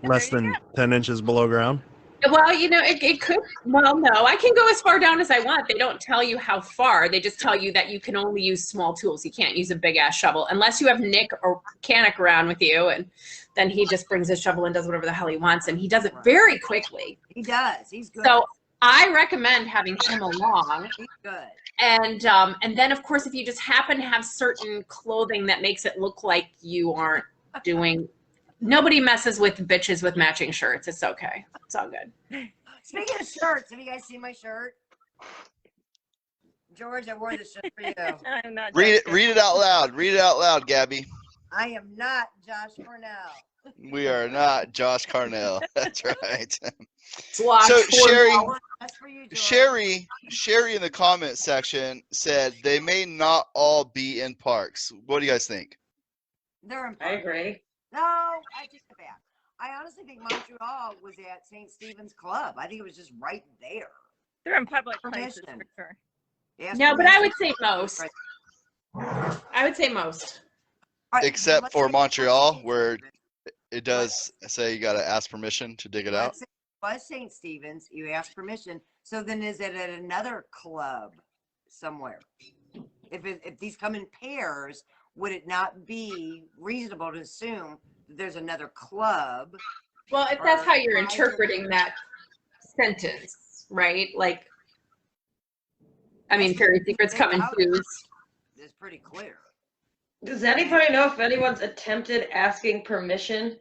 [SPEAKER 1] Less than 10 inches below ground?
[SPEAKER 2] Well, it could. Well, no, I can go as far down as I want. They don't tell you how far. They just tell you that you can only use small tools. You can't use a big ass shovel unless you have Nick or Canic around with you, and then he just brings his shovel and does whatever the hell he wants, and he does it very quickly.
[SPEAKER 5] He does. He's good.
[SPEAKER 2] So I recommend having him along.
[SPEAKER 5] He's good.
[SPEAKER 2] And then of course, if you just happen to have certain clothing that makes it look like you aren't doing. Nobody messes with bitches with matching shirts. It's okay. It's all good.
[SPEAKER 5] Speaking of shirts, have you guys seen my shirt? George, I wore this shirt for you.
[SPEAKER 3] I'm not
[SPEAKER 4] Read it out loud. Read it out loud, Gabby.
[SPEAKER 5] I am not Josh Cornell.
[SPEAKER 4] We are not Josh Carnell. That's right.
[SPEAKER 2] Watch
[SPEAKER 4] So
[SPEAKER 5] That's for you, George.
[SPEAKER 4] Sherry in the comment section said they may not all be in parks. What do you guys think?
[SPEAKER 5] They're in
[SPEAKER 6] I agree.
[SPEAKER 5] No, I take it back. I honestly think Montreal was at St. Stephen's Club. I think it was just right there.
[SPEAKER 3] They're in public places
[SPEAKER 5] Permission.
[SPEAKER 3] for sure.
[SPEAKER 5] Ask
[SPEAKER 2] No, but I
[SPEAKER 5] permission.
[SPEAKER 2] would say most. I would say most.
[SPEAKER 5] All right,
[SPEAKER 4] Except
[SPEAKER 5] let's
[SPEAKER 4] for
[SPEAKER 5] say
[SPEAKER 4] Montreal,
[SPEAKER 5] St.
[SPEAKER 4] where
[SPEAKER 5] Stephen's.
[SPEAKER 4] it does say you got to ask permission to dig it out.
[SPEAKER 5] Let's say it was St. Stephen's. You asked permission. So then, is it at another club somewhere? If these come in pairs, would it not be reasonable to assume that there's another club?
[SPEAKER 2] Well, if that's how you're interpreting that sentence, right? Like, I mean, Fairy Secrets come in twos.
[SPEAKER 5] It's pretty clear.
[SPEAKER 6] Does anybody know if anyone's attempted asking permission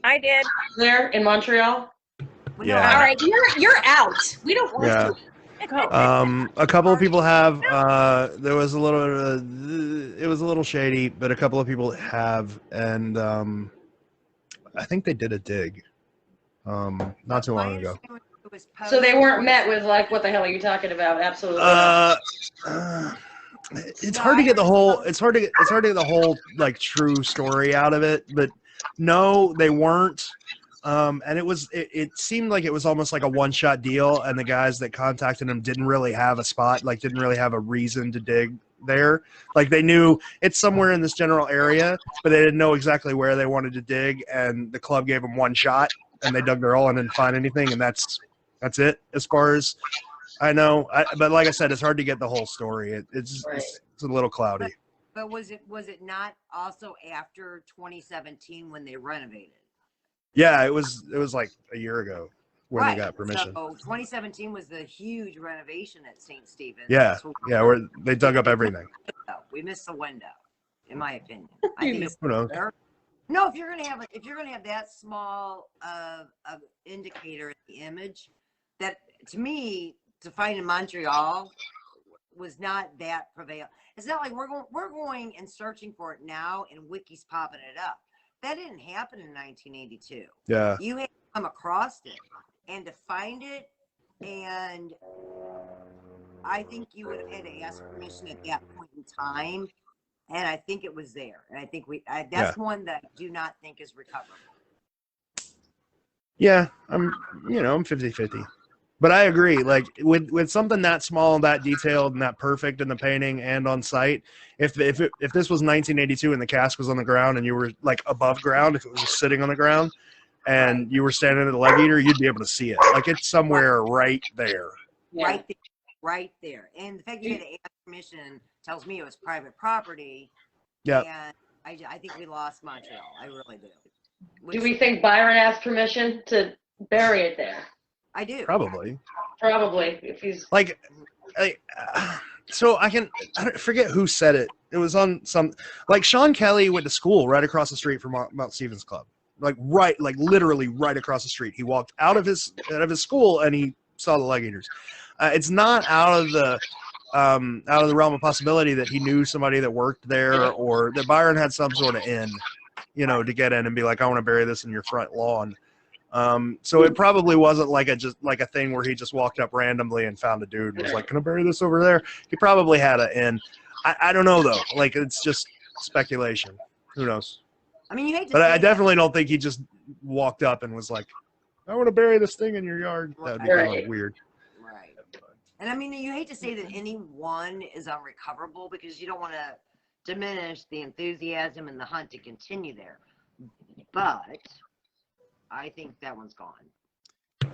[SPEAKER 3] I did.
[SPEAKER 6] there in Montreal?
[SPEAKER 5] Well,
[SPEAKER 1] Yeah.
[SPEAKER 2] All right, you're out. We don't want
[SPEAKER 1] Yeah.
[SPEAKER 2] to. Go.
[SPEAKER 1] A couple of people have. There was a little. It was a little shady, but a couple of people have, and I think they did a dig. Not too long ago.
[SPEAKER 6] So they weren't met with like, what the hell are you talking about? Absolutely.
[SPEAKER 1] It's hard to get the whole. It's hard to get the whole like true story out of it, but no, they weren't. And it seemed like it was almost like a one-shot deal, and the guys that contacted him didn't really have a spot, like didn't really have a reason to dig there. Like they knew it's somewhere in this general area, but they didn't know exactly where they wanted to dig, and the club gave them one shot, and they dug their hole and didn't find anything, and that's it as far as I know. But like I said, it's hard to get the whole story. It's a little cloudy.
[SPEAKER 5] But was it not also after 2017 when they renovated?
[SPEAKER 1] Yeah, it was like a year ago when they got permission.
[SPEAKER 5] So 2017 was the huge renovation at St. Stephen's.
[SPEAKER 1] Yeah, where they dug up everything.
[SPEAKER 5] We missed the window, in my opinion.
[SPEAKER 1] Who knows?
[SPEAKER 5] No, if you're gonna have that small of indicator in the image, that to me to find in Montreal was not that prevalent. It's not like we're going and searching for it now and Wiki's popping it up. That didn't happen in 1982.
[SPEAKER 1] Yeah.
[SPEAKER 5] You had to come across it and to find it, and I think you would have had to ask permission at that point in time, and I think it was there. And I think that's one that I do not think is recoverable.
[SPEAKER 1] Yeah, I'm 50-50. But I agree, like with something that small and that detailed and that perfect in the painting and on site, if this was 1982 and the cask was on the ground and you were like above ground, if it was just sitting on the ground and you were standing at the leg eater, you'd be able to see it. Like it's somewhere right there.
[SPEAKER 5] Yeah. Right there. And the fact you had to ask permission tells me it was private property.
[SPEAKER 1] Yeah.
[SPEAKER 5] And I think we lost Montreal. I really do.
[SPEAKER 6] Do we think Byron asked permission to bury it there?
[SPEAKER 5] I do.
[SPEAKER 1] Probably,
[SPEAKER 6] if he's
[SPEAKER 1] like, so I forget who said it. It was on some, like Sean Kelly went to school right across the street from Mount Stephen's Club, like literally right across the street. He walked out of his school and he saw the leg eaters. It's not out of the realm of possibility that he knew somebody that worked there or that Byron had some sort of in, to get in and be like, I want to bury this in your front lawn. So it probably wasn't like a thing where he just walked up randomly and found a dude and was like, can I bury this over there? He probably had an in. I don't know though. Like it's just speculation. Who knows?
[SPEAKER 5] I mean, you hate to
[SPEAKER 1] but
[SPEAKER 5] say
[SPEAKER 1] I definitely don't think he just walked up and was like, I want to bury this thing in your yard. That would be kind of weird.
[SPEAKER 5] Right. And I mean, you hate to say that any one is unrecoverable because you don't want to diminish the enthusiasm and the hunt to continue there. But I think that one's gone.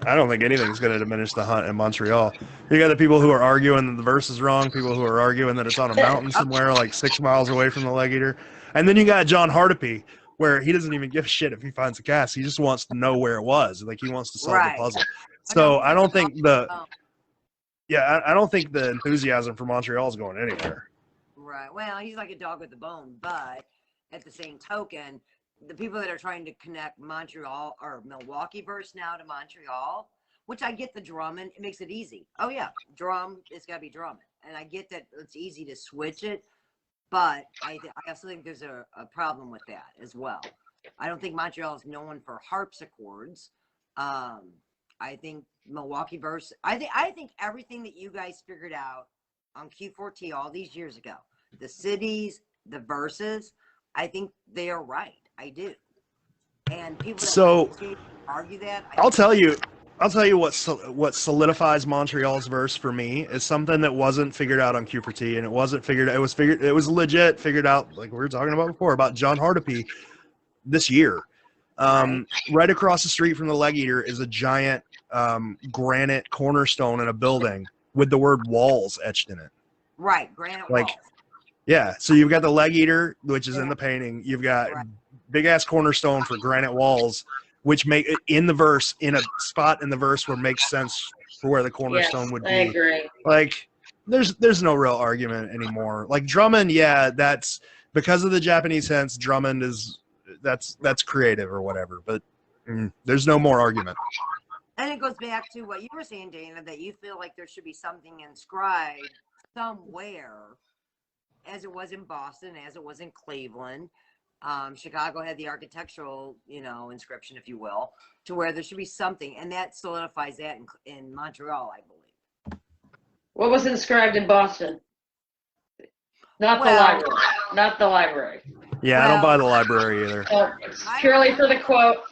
[SPEAKER 1] I don't think anything's going to diminish the hunt in Montreal. You got the people who are arguing that the verse is wrong, people who are arguing that it's on a mountain somewhere like 6 miles away from the leg eater. And then you got John Hardipee, where he doesn't even give a shit if he finds a cask. He just wants to know where it was. Like he wants to solve the puzzle. So I don't think I don't think the enthusiasm for Montreal is going anywhere.
[SPEAKER 5] Right. Well, he's like a dog with a bone, but at the same token, the people that are trying to connect Montreal or Milwaukee verse now to Montreal, which I get the drumming, it makes it easy. Oh yeah, drum, it's got to be drumming. And I get that it's easy to switch it, but I also think there's a problem with that as well. I don't think Montreal is known for harpsichords. I think Milwaukee verse, I think everything that you guys figured out on Q4T all these years ago, the cities, the verses, I think they are right. I do. And people that
[SPEAKER 1] So
[SPEAKER 5] argue that.
[SPEAKER 1] I'll tell you what solidifies Montreal's verse for me is something that wasn't figured out on Q4T, and it was legit figured out, like we were talking about before, about John Hardapy this year. Right across the street from the Leg Eater is a giant granite cornerstone in a building with the word walls etched in it.
[SPEAKER 5] Right, granite
[SPEAKER 1] like
[SPEAKER 5] walls.
[SPEAKER 1] Yeah, so you've got the Leg Eater, which is in the painting. You've got big ass cornerstone for granite walls, which make it in the verse, in a spot in the verse where it makes sense for where the cornerstone would be.
[SPEAKER 6] I agree.
[SPEAKER 1] Like, there's no real argument anymore. Like Drummond, yeah, that's because of the Japanese sense. Drummond is that's creative or whatever, but there's no more argument.
[SPEAKER 5] And it goes back to what you were saying, Dana, that you feel like there should be something inscribed somewhere, as it was in Boston, as it was in Cleveland. Chicago had the architectural, inscription, if you will, to where there should be something, and that solidifies that in Montreal, I believe.
[SPEAKER 6] What was inscribed in Boston? Not the library. Not the library.
[SPEAKER 1] Yeah, I don't buy the library either.
[SPEAKER 6] It's purely for the quote.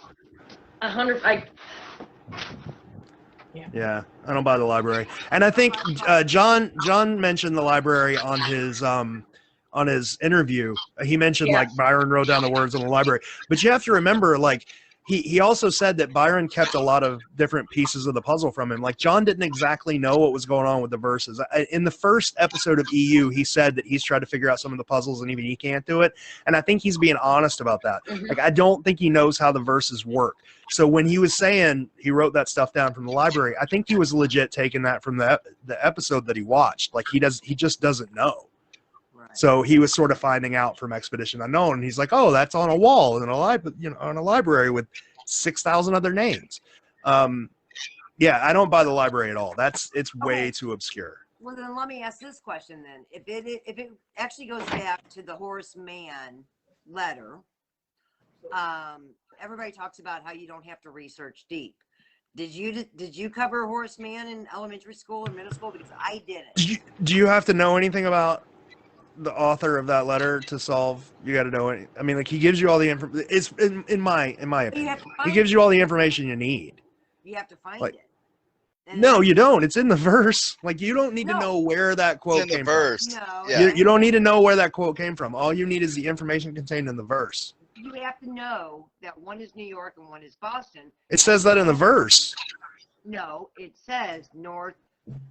[SPEAKER 1] Yeah, I don't buy the library, and I think John mentioned the library on his interview. He mentioned like Byron wrote down the words in the library, but you have to remember, like he also said that Byron kept a lot of different pieces of the puzzle from him. Like John didn't exactly know what was going on with the verses. In the first episode of EU, he said that he's tried to figure out some of the puzzles and even he can't do it. And I think he's being honest about that. Like I don't think he knows how the verses work. So when he was saying he wrote that stuff down from the library, I think he was legit taking that from the episode that he watched. Like he just doesn't know. So he was sort of finding out from Expedition Unknown, and he's like, "Oh, that's on a wall in on a library with 6,000 other names." Yeah, I don't buy the library at all. It's way too obscure.
[SPEAKER 5] Well, then let me ask this question then: if it actually goes back to the Horace Mann letter, everybody talks about how you don't have to research deep. Did you cover Horace Mann in elementary school or middle school? Because I didn't.
[SPEAKER 1] Do you have to know anything about the author of that letter to solve? You got to know it. I mean, like he gives you all the information. It's in my opinion, he gives you all the information you need.
[SPEAKER 5] You have to find it.
[SPEAKER 1] No, you don't. It's in the verse. Like you don't need to know where that quote came from.
[SPEAKER 5] No.
[SPEAKER 4] Yeah.
[SPEAKER 1] You don't need to know where that quote came from. All you need is the information contained in the verse.
[SPEAKER 5] You have to know that one is New York and one is Boston.
[SPEAKER 1] It says that in the verse.
[SPEAKER 5] No, it says North.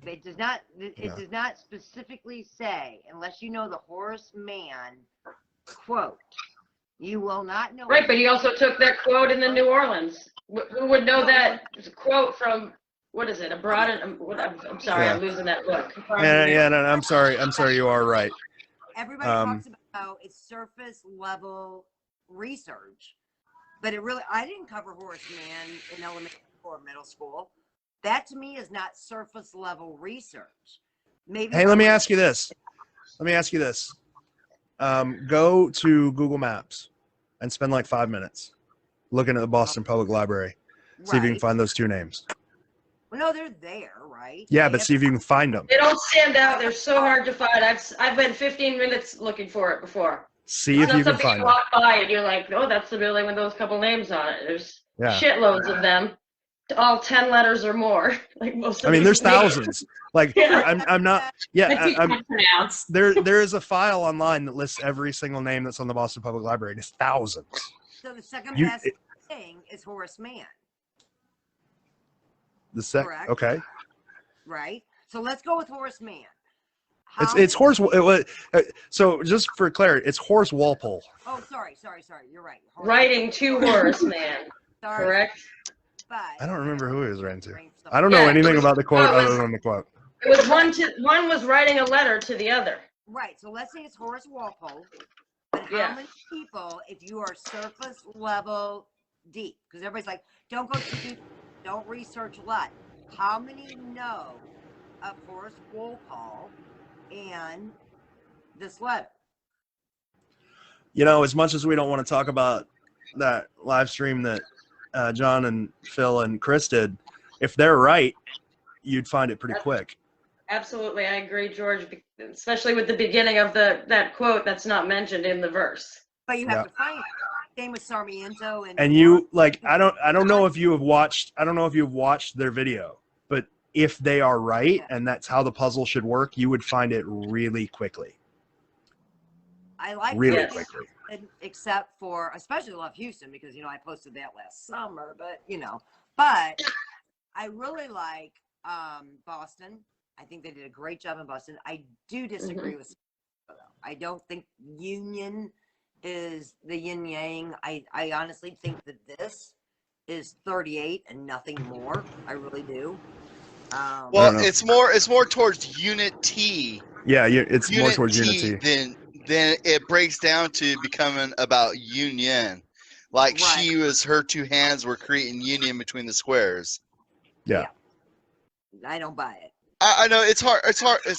[SPEAKER 5] It does not. It does not specifically say, unless you know the Horace Mann quote. You will not know.
[SPEAKER 6] Right, but he also took that quote in the New Orleans. Who would know that quote from? What is it? Abroad? I'm sorry, I'm losing that look.
[SPEAKER 1] Yeah. No, I'm sorry. You are right.
[SPEAKER 5] Everybody talks about it's surface level research, but I didn't cover Horace Mann in elementary or middle school. That to me is not surface level research. Maybe.
[SPEAKER 1] Hey, let me ask you this. Go to Google Maps and spend like 5 minutes looking at the Boston Public Library. See if you can find those two names.
[SPEAKER 5] Well, no, they're there, right?
[SPEAKER 1] Yeah, but see if you can find them.
[SPEAKER 6] They don't stand out. They're so hard to find. I've been 15 minutes looking for it before.
[SPEAKER 1] See if you can find them.
[SPEAKER 6] You walk by and you're like, oh, that's the building with those couple names on it. There's shitloads of them. All 10 letters or more. Like most. I mean,
[SPEAKER 1] there's thousands. Like I'm not. Yeah, there is a file online that lists every single name that's on the Boston Public Library. It's thousands.
[SPEAKER 5] So the second best thing is Horace Mann. Correct.
[SPEAKER 1] Okay.
[SPEAKER 5] Right. So let's go with Horace Mann.
[SPEAKER 1] It's Horace. So just for clarity, it's Horace Walpole.
[SPEAKER 5] Oh, sorry. You're right.
[SPEAKER 6] Writing to Horace Mann. Correct.
[SPEAKER 5] But
[SPEAKER 1] I don't remember who he was writing to. I don't know anything about the quote other than the quote.
[SPEAKER 6] It was one was writing a letter to the other.
[SPEAKER 5] Right. So let's say it's Horace Walpole. But how many people, if you are surface level deep, because everybody's like, don't go too deep, don't research a lot. How many know of Horace Walpole and this letter?
[SPEAKER 1] As much as we don't want to talk about that live stream that John and Phil and Chris did, if they're right, you'd find it pretty quick.
[SPEAKER 6] Absolutely, I agree, George, especially with the beginning of that quote that's not mentioned in the verse.
[SPEAKER 5] But you have to find it. Same with Sarmiento
[SPEAKER 1] and you like I don't know if you have watched their video, but if they are right and that's how the puzzle should work, you would find it really quickly.
[SPEAKER 5] I like
[SPEAKER 1] really
[SPEAKER 5] Houston,
[SPEAKER 1] quickly,
[SPEAKER 5] except for especially love Houston because I posted that last summer, but I really like Boston. I think they did a great job in Boston. I do disagree with though. I don't think Union is the yin yang. I honestly think that this is 38 and nothing more. I really do.
[SPEAKER 4] Well, it's more towards unity.
[SPEAKER 1] Yeah, it's more towards unity
[SPEAKER 4] than it breaks down to becoming about union. Like her two hands were creating union between the squares.
[SPEAKER 1] Yeah.
[SPEAKER 5] I don't buy it.
[SPEAKER 4] I know it's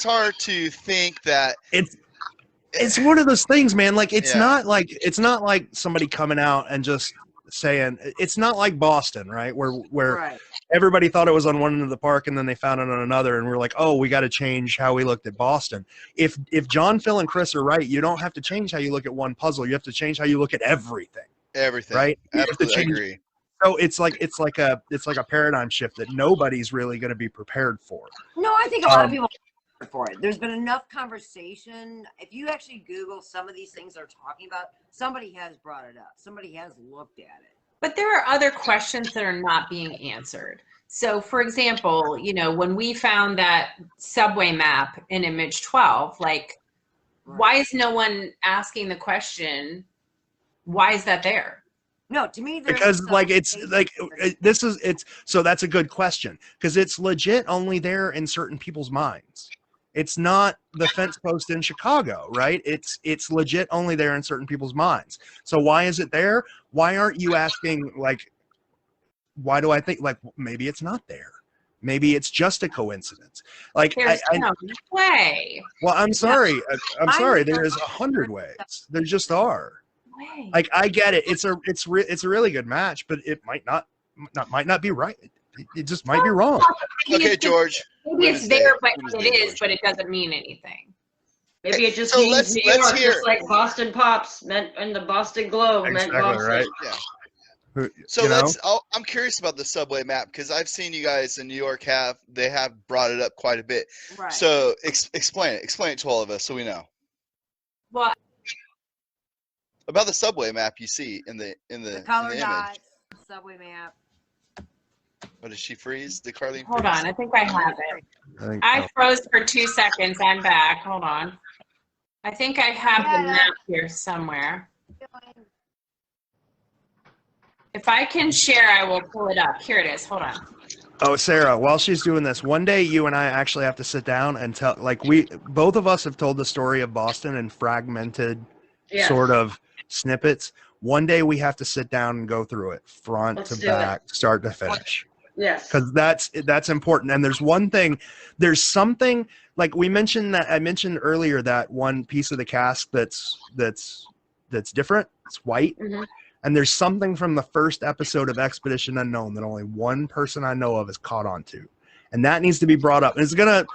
[SPEAKER 4] hard to think that
[SPEAKER 1] it's one of those things, man. Like it's not like somebody coming out and just saying it's not like Boston, right? Where everybody thought it was on one end of the park and then they found it on another, and we're like, oh, we got to change how we looked at Boston. If John, Phil, and Chris are right, you don't have to change how you look at one puzzle. You have to change how you look at everything.
[SPEAKER 4] Everything,
[SPEAKER 1] right?
[SPEAKER 4] Absolutely, I agree.
[SPEAKER 1] So it's like a paradigm shift that nobody's really going to be prepared for.
[SPEAKER 5] No, I think a lot of people are prepared for it. There's been enough conversation. If you actually Google some of these things they're talking about, somebody has brought it up. Somebody has looked at it.
[SPEAKER 2] But there are other questions that are not being answered. So, for example, when we found that subway map in image 12, why is no one asking the question, why is that there?
[SPEAKER 5] No, to me,
[SPEAKER 1] because so that's a good question because it's legit only there in certain people's minds. It's not the fence post in Chicago, right? It's legit only there in certain people's minds. So why is it there? Why aren't you asking why do I think maybe it's not there? Maybe it's just a coincidence.
[SPEAKER 2] There's no way.
[SPEAKER 1] Well, I'm sorry. I'm sorry. There's 100 ways. There just are. I get it. It's a really good match, but it might not be right. It just might be wrong.
[SPEAKER 4] Okay, George.
[SPEAKER 2] Maybe it's there, but it is, but it doesn't mean anything.
[SPEAKER 6] Maybe it just means New York, just like Boston Pops meant, and the Boston Globe meant Boston.
[SPEAKER 1] Right?
[SPEAKER 4] Yeah. So I'm curious about the subway map because I've seen you guys in New York have brought it up quite a bit.
[SPEAKER 5] Right.
[SPEAKER 4] So explain it to all of us so we know.
[SPEAKER 2] Well,
[SPEAKER 4] about the subway map you see in the
[SPEAKER 5] color
[SPEAKER 4] in the
[SPEAKER 5] dots, subway map.
[SPEAKER 4] What did she freeze? Did Karleen
[SPEAKER 2] hold
[SPEAKER 4] freeze?
[SPEAKER 2] on, I think I have it. I froze for 2 seconds. I'm back. Hold on. I think I have the map here somewhere. If I can share, I will pull it up. Here it is. Hold on.
[SPEAKER 1] Oh, Sarah, while she's doing this, one day you and I actually have to sit down and tell, both of us have told the story of Boston in fragmented sort of snippets. One day we have to sit down and go through it front to back, start to finish.
[SPEAKER 6] Yes.
[SPEAKER 1] Because that's important. And there's something like I mentioned earlier, that one piece of the cask that's different. It's white. Mm-hmm. And there's something from the first episode of Expedition Unknown that only one person I know of is caught on to. And that needs to be brought up. And it's going to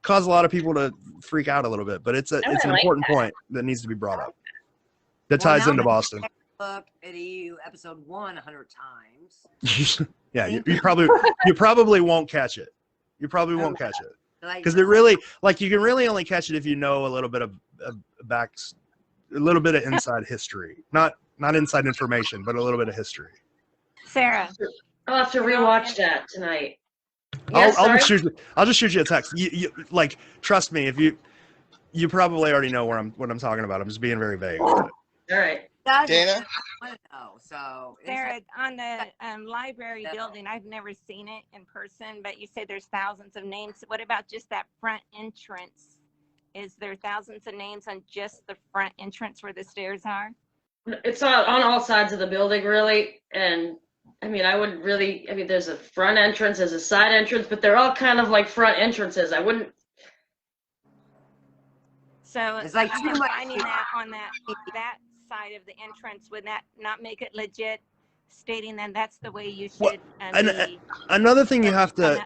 [SPEAKER 1] cause a lot of people to freak out a little bit, but it's an important point that needs to be brought up. That ties into Boston.
[SPEAKER 5] Look at EU episode 1 100 times.
[SPEAKER 1] Yeah, you probably won't catch it. You probably won't catch it. Because it really, you can really only catch it if you know a little bit of a little bit of inside history. Not inside information, but a little bit of history.
[SPEAKER 3] Sarah,
[SPEAKER 6] I'll have to rewatch that tonight.
[SPEAKER 1] I'll just shoot you a text. You trust me, if you probably already know what I'm talking about. I'm just being very vague.
[SPEAKER 6] All right.
[SPEAKER 4] Dana?
[SPEAKER 5] I don't know. So
[SPEAKER 3] Sarah, on the library building, I've never seen it in person, but you say there's thousands of names. What about just that front entrance? Is there thousands of names on just the front entrance where the stairs are?
[SPEAKER 6] It's on all sides of the building, really. And there's a front entrance, there's a side entrance, but they're all kind of like front entrances. I wouldn't.
[SPEAKER 3] So
[SPEAKER 5] it's like
[SPEAKER 3] finding that on that side of the entrance, would that not make it legit, stating that that's the way you should
[SPEAKER 1] another thing you have to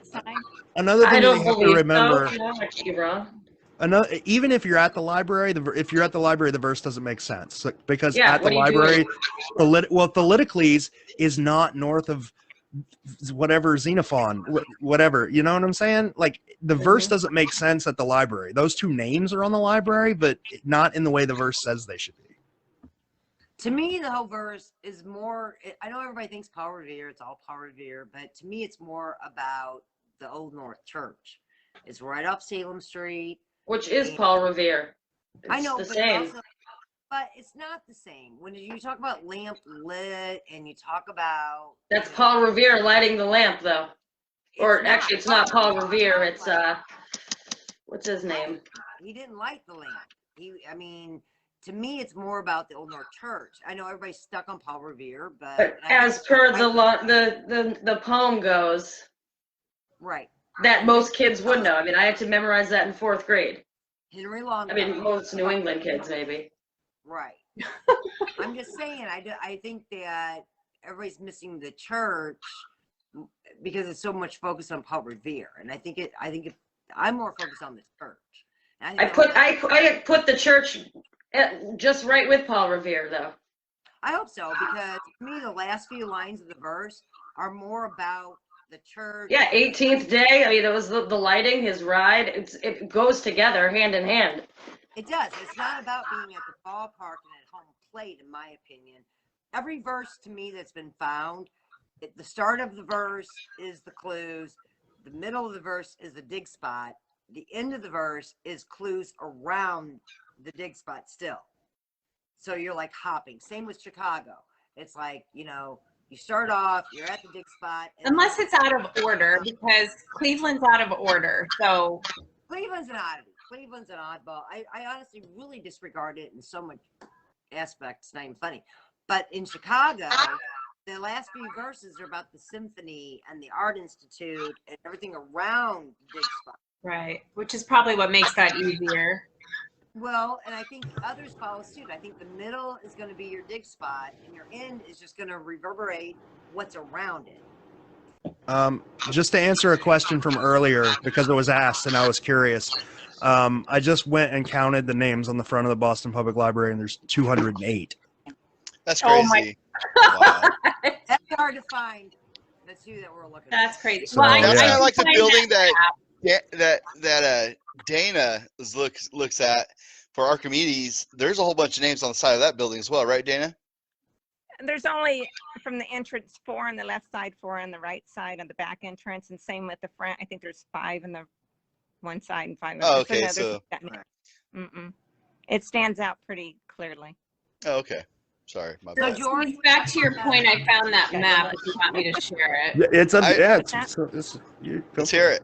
[SPEAKER 1] remember. Even if you're at the library, if you're at the library, the verse doesn't make sense because
[SPEAKER 6] Yeah,
[SPEAKER 1] at
[SPEAKER 6] what
[SPEAKER 1] the
[SPEAKER 6] are you doing?
[SPEAKER 1] library, Thaliticles is not north of whatever Xenophon, whatever. You know what I'm saying? Like the verse doesn't make sense at the library. Those two names are on the library, but not in the way the verse says they should be.
[SPEAKER 5] To me, the whole verse is more. I know everybody thinks Paul Revere. It's all Paul Revere, but to me, it's more about the Old North Church. It's right off Salem Street.
[SPEAKER 6] Which is Paul Revere. It's
[SPEAKER 5] I know,
[SPEAKER 6] the
[SPEAKER 5] but
[SPEAKER 6] same.
[SPEAKER 5] but it's not the same. When you talk about lamp lit and you talk about
[SPEAKER 6] That's Paul Revere lighting the lamp, though. Or actually, it's not Paul Revere. It's what's his name?
[SPEAKER 5] He didn't light the lamp. I mean, to me, it's more about the Old North Church. I know everybody's stuck on Paul Revere, but
[SPEAKER 6] as per the poem goes,
[SPEAKER 5] right,
[SPEAKER 6] that most kids would know. I mean, I had to memorize that in 4th grade.
[SPEAKER 5] Henry Long.
[SPEAKER 6] I mean, most New England kids, maybe.
[SPEAKER 5] Right. I'm just saying. I think that everybody's missing the church because it's so much focused on Paul Revere, and I think I'm more focused on the church.
[SPEAKER 6] I put the church just right with Paul Revere, though.
[SPEAKER 5] I hope so, because to me, the last few lines of the verse are more about the church.
[SPEAKER 6] Yeah, 18th day. I mean, it was the lighting, his ride. It goes together, hand in hand.
[SPEAKER 5] It does. It's not about being at the ballpark and at home plate, in my opinion. Every verse to me that's been found, the start of the verse is the clues, the middle of the verse is the dig spot, the end of the verse is clues around the dig spot still. So you're like hopping. Same with Chicago. It's like, you start off, you're at the dig spot.
[SPEAKER 2] Unless it's out of order, because Cleveland's out of order. So
[SPEAKER 5] Cleveland's an oddity. Cleveland's an oddball. I honestly really disregard it in so much aspects. It's not even funny. But in Chicago, the last few verses are about the symphony and the Art Institute and everything around the dig spot.
[SPEAKER 2] Right, which is probably what makes that easier.
[SPEAKER 5] Well, and I think others follow suit. I think the middle is going to be your dig spot, and your end is just going to reverberate what's around it.
[SPEAKER 1] Just to answer a question from earlier, because it was asked and I was curious, I just went and counted the names on the front of the Boston Public Library, and there's 208.
[SPEAKER 4] That's crazy.
[SPEAKER 2] Oh
[SPEAKER 5] That's hard to find. The two that we're looking.
[SPEAKER 2] That's crazy.
[SPEAKER 1] So, well,
[SPEAKER 4] That's
[SPEAKER 1] yeah.
[SPEAKER 4] kind of like the building that Dana looks at for Archimedes. There's a whole bunch of names on the side of that building as well, right, Dana?
[SPEAKER 3] There's only from the entrance 4 on the left side, 4 on the right side on the back entrance, and same with the front. I think there's 5 on the one side and 5 on the other.
[SPEAKER 4] Okay,
[SPEAKER 3] it stands out pretty clearly.
[SPEAKER 4] Oh, okay. Sorry, my
[SPEAKER 5] So
[SPEAKER 4] bad.
[SPEAKER 5] George,
[SPEAKER 2] Back to your point, I found that map if you want me to share it.
[SPEAKER 4] Let's hear it.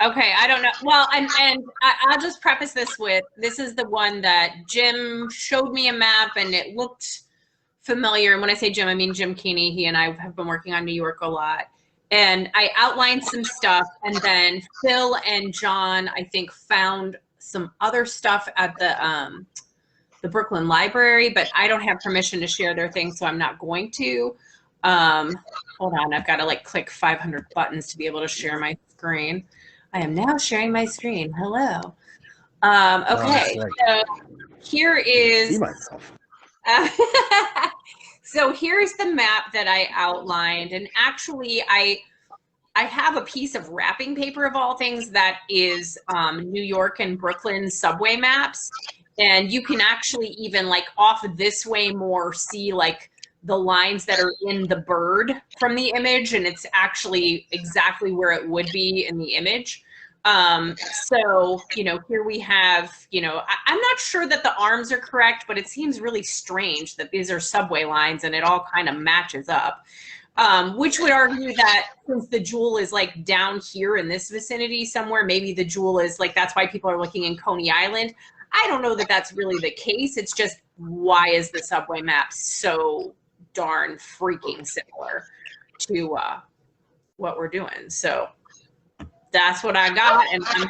[SPEAKER 2] Okay, I don't know. Well, and I'll just preface this with, this is the one that Jim showed me a map and it looked familiar. And when I say Jim, I mean Jim Keeney. He and I have been working on New York a lot. And I outlined some stuff, and then Phil and John, I think, found some other stuff at the Brooklyn Library, but I don't have permission to share their things, so I'm not going to. Hold on, I've got to click 500 buttons to be able to share my screen. I am now sharing my screen. Hello. Okay, so here is.
[SPEAKER 1] See myself.
[SPEAKER 2] So here's the map that I outlined, and actually I have a piece of wrapping paper of all things that is New York and Brooklyn subway maps, and you can actually even off this way more see the lines that are in the bird from the image, and it's actually exactly where it would be in the image. So, here we have, I'm not sure that the arms are correct, but it seems really strange that these are subway lines and it all kind of matches up, which would argue that since the jewel is down here in this vicinity somewhere, maybe the jewel is that's why people are looking in Coney Island. I don't know that that's really the case. It's just, why is the subway map so darn freaking similar to what we're doing? So that's what I got, and I'm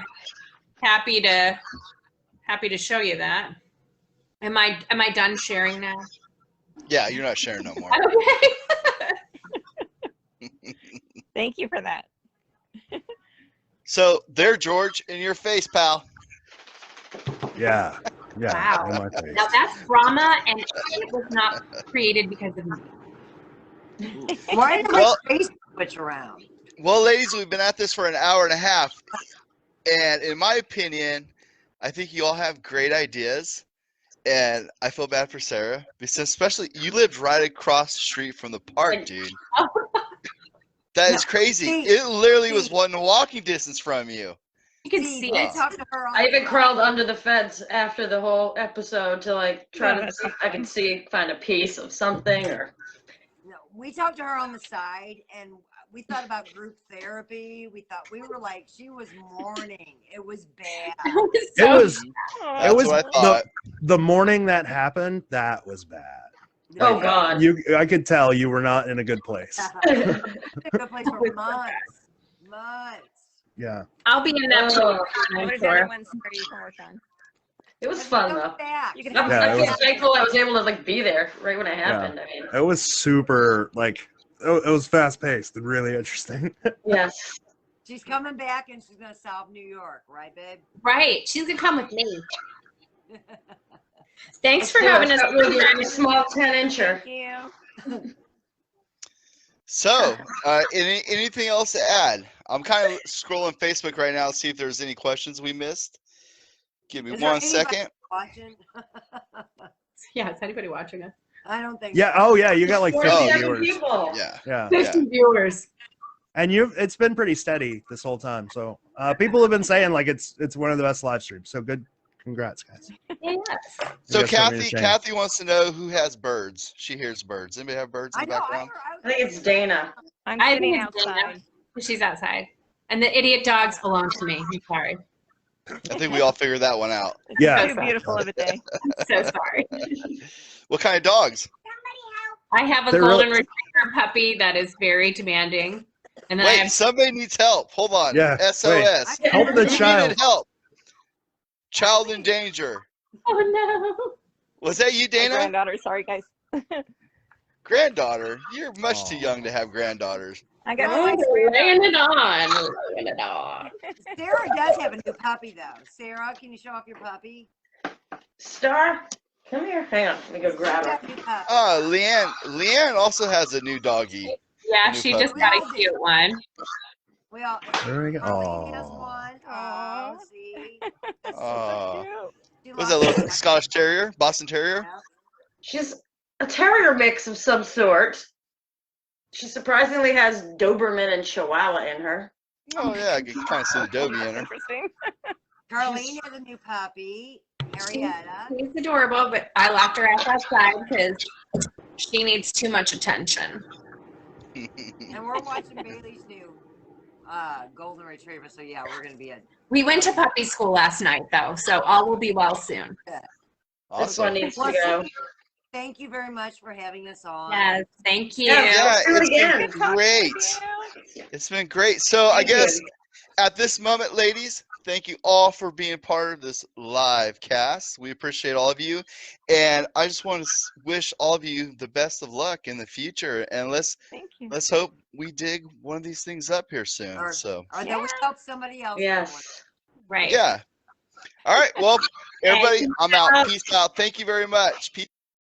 [SPEAKER 2] happy to show you that. Am I done sharing now?
[SPEAKER 4] Yeah, you're not sharing no more.
[SPEAKER 2] Okay.
[SPEAKER 3] Thank you for that.
[SPEAKER 4] So there, George, in your face, pal.
[SPEAKER 1] Yeah. Yeah.
[SPEAKER 2] Wow.
[SPEAKER 1] In my face.
[SPEAKER 2] Now that's drama, and it was not created because of me.
[SPEAKER 5] Why did
[SPEAKER 4] Well-
[SPEAKER 5] my face switch around?
[SPEAKER 4] Well, ladies, we've been at this for an hour and a half, and in my opinion, I think you all have great ideas, and I feel bad for Sarah because especially you lived right across the street from the park, dude. That is crazy. It literally was one walking distance from you.
[SPEAKER 2] You can see
[SPEAKER 5] I
[SPEAKER 2] it.
[SPEAKER 5] talked to her on
[SPEAKER 6] I
[SPEAKER 5] the
[SPEAKER 6] even
[SPEAKER 5] side.
[SPEAKER 6] crawled under the fence after the whole episode to like try to see if I could find a piece of something or.
[SPEAKER 5] No, we talked to her on the side, and we thought about group therapy. We thought we were like, she was mourning. It was bad.
[SPEAKER 1] It was
[SPEAKER 4] That's
[SPEAKER 1] was
[SPEAKER 4] what I thought.
[SPEAKER 1] the morning that happened. That was bad.
[SPEAKER 6] Oh God!
[SPEAKER 1] I could tell you were not in a good place.
[SPEAKER 5] Good place for months. Months.
[SPEAKER 1] Yeah.
[SPEAKER 2] I'll be in that
[SPEAKER 6] Oh.
[SPEAKER 2] boat, I'm
[SPEAKER 3] What is
[SPEAKER 2] sure.
[SPEAKER 3] everyone's story you can work on?
[SPEAKER 6] It was fun though.
[SPEAKER 3] You can
[SPEAKER 6] I'm,
[SPEAKER 1] Yeah,
[SPEAKER 6] I
[SPEAKER 1] it
[SPEAKER 6] feel
[SPEAKER 1] was-
[SPEAKER 6] thankful I was able to like be there right when it happened. I mean,
[SPEAKER 1] It was super it was fast paced and really interesting.
[SPEAKER 6] yes.
[SPEAKER 5] She's coming back, and she's gonna solve New York, right, babe?
[SPEAKER 2] Right. She's going to come with me. Thanks for
[SPEAKER 6] Yeah,
[SPEAKER 2] having us.
[SPEAKER 6] that was a small 10-incher.
[SPEAKER 3] Thank you.
[SPEAKER 4] So, anything else to add? I'm kind of scrolling Facebook right now to see if there's any questions we missed. Give me
[SPEAKER 5] Is there
[SPEAKER 4] 1
[SPEAKER 5] anybody
[SPEAKER 4] second.
[SPEAKER 5] watching?
[SPEAKER 2] Yeah, is anybody watching us?
[SPEAKER 5] I don't think.
[SPEAKER 1] Yeah.
[SPEAKER 5] so.
[SPEAKER 1] Oh yeah. You got like 50
[SPEAKER 6] 47
[SPEAKER 1] viewers.
[SPEAKER 6] people.
[SPEAKER 4] Yeah.
[SPEAKER 1] Yeah.
[SPEAKER 2] 50 viewers.
[SPEAKER 1] And it's been pretty steady this whole time. So people have been saying like it's one of the best live streams. So good. Congrats, guys.
[SPEAKER 2] Yes.
[SPEAKER 4] So
[SPEAKER 1] You guys told me to change.
[SPEAKER 4] Kathy wants to know who has birds. She hears birds. Anybody have birds in
[SPEAKER 5] I
[SPEAKER 4] the
[SPEAKER 5] know.
[SPEAKER 4] background?
[SPEAKER 6] I think it's Dana.
[SPEAKER 3] I'm
[SPEAKER 2] I
[SPEAKER 3] sitting
[SPEAKER 2] think it's Dana.
[SPEAKER 3] outside.
[SPEAKER 2] She's outside. And the idiot dogs belong to me. I'm sorry.
[SPEAKER 4] I think we all figured that one out.
[SPEAKER 3] It's
[SPEAKER 1] Yeah.
[SPEAKER 3] too beautiful of a day.
[SPEAKER 2] I'm so sorry.
[SPEAKER 4] What kind of dogs?
[SPEAKER 2] I have a
[SPEAKER 1] They're
[SPEAKER 2] golden
[SPEAKER 1] really-
[SPEAKER 2] retriever puppy that is very demanding. And then I
[SPEAKER 4] Wait,
[SPEAKER 2] have
[SPEAKER 4] somebody needs help. Hold on.
[SPEAKER 1] Yeah,
[SPEAKER 4] SOS.
[SPEAKER 1] Help the
[SPEAKER 4] Who
[SPEAKER 1] child.
[SPEAKER 4] needed help? Child in danger.
[SPEAKER 2] oh no.
[SPEAKER 4] Was that you,
[SPEAKER 3] My
[SPEAKER 4] Dana?
[SPEAKER 3] granddaughter, sorry guys.
[SPEAKER 4] Granddaughter? You're much too
[SPEAKER 1] Aw.
[SPEAKER 4] young to have granddaughters.
[SPEAKER 3] I got
[SPEAKER 2] Oh,
[SPEAKER 3] my
[SPEAKER 2] we're laying it on. We're laying it on.
[SPEAKER 5] Sarah does have a new puppy, though. Sarah, can you show off your puppy?
[SPEAKER 6] Star, come here. Hang on. Let me go grab her.
[SPEAKER 5] Got a new puppy.
[SPEAKER 4] Leanne also has a new doggy.
[SPEAKER 2] Yeah,
[SPEAKER 4] New
[SPEAKER 2] she
[SPEAKER 4] puppy.
[SPEAKER 2] just got a cute one.
[SPEAKER 5] Well,
[SPEAKER 1] There we go.
[SPEAKER 5] Karleen has
[SPEAKER 1] Aw.
[SPEAKER 5] one.
[SPEAKER 3] Aw.
[SPEAKER 5] Oh, see.
[SPEAKER 4] Oh.
[SPEAKER 5] She
[SPEAKER 4] Was that a
[SPEAKER 5] loves
[SPEAKER 4] little
[SPEAKER 5] it.
[SPEAKER 4] Scottish Terrier? Boston Terrier?
[SPEAKER 6] She's a terrier mix of some sort. She surprisingly has Doberman and Chihuahua in her.
[SPEAKER 4] Oh, yeah. I can kind of see the Dobie in her.
[SPEAKER 3] Interesting.
[SPEAKER 5] Karleen has a new puppy, Marietta.
[SPEAKER 2] She's adorable, but I locked her ass outside because she needs too much attention.
[SPEAKER 5] And we're watching Bailey's new golden retriever. So, yeah, we're going to be at.
[SPEAKER 2] We went to puppy school last night, though, so all will be well soon.
[SPEAKER 6] This
[SPEAKER 4] Awesome.
[SPEAKER 6] one needs to go.
[SPEAKER 5] Thank you very much for having us on.
[SPEAKER 2] Yes, thank you.
[SPEAKER 6] Yeah.
[SPEAKER 4] Yeah,
[SPEAKER 6] Do it
[SPEAKER 4] it's
[SPEAKER 6] again.
[SPEAKER 4] been great. It's been great. So I
[SPEAKER 6] Thank you.
[SPEAKER 4] guess at this moment, ladies, thank you all for being part of this live cast. We appreciate all of you. And I just want to wish all of you the best of luck in the future. And
[SPEAKER 3] Thank you.
[SPEAKER 4] let's hope we dig one of these things up here soon.
[SPEAKER 5] Or-
[SPEAKER 4] So
[SPEAKER 5] Or that we help somebody else.
[SPEAKER 6] Yes.
[SPEAKER 2] Right.
[SPEAKER 4] yeah. All right. Well, everybody, I'm out. Peace out. Thank you very much. Peace.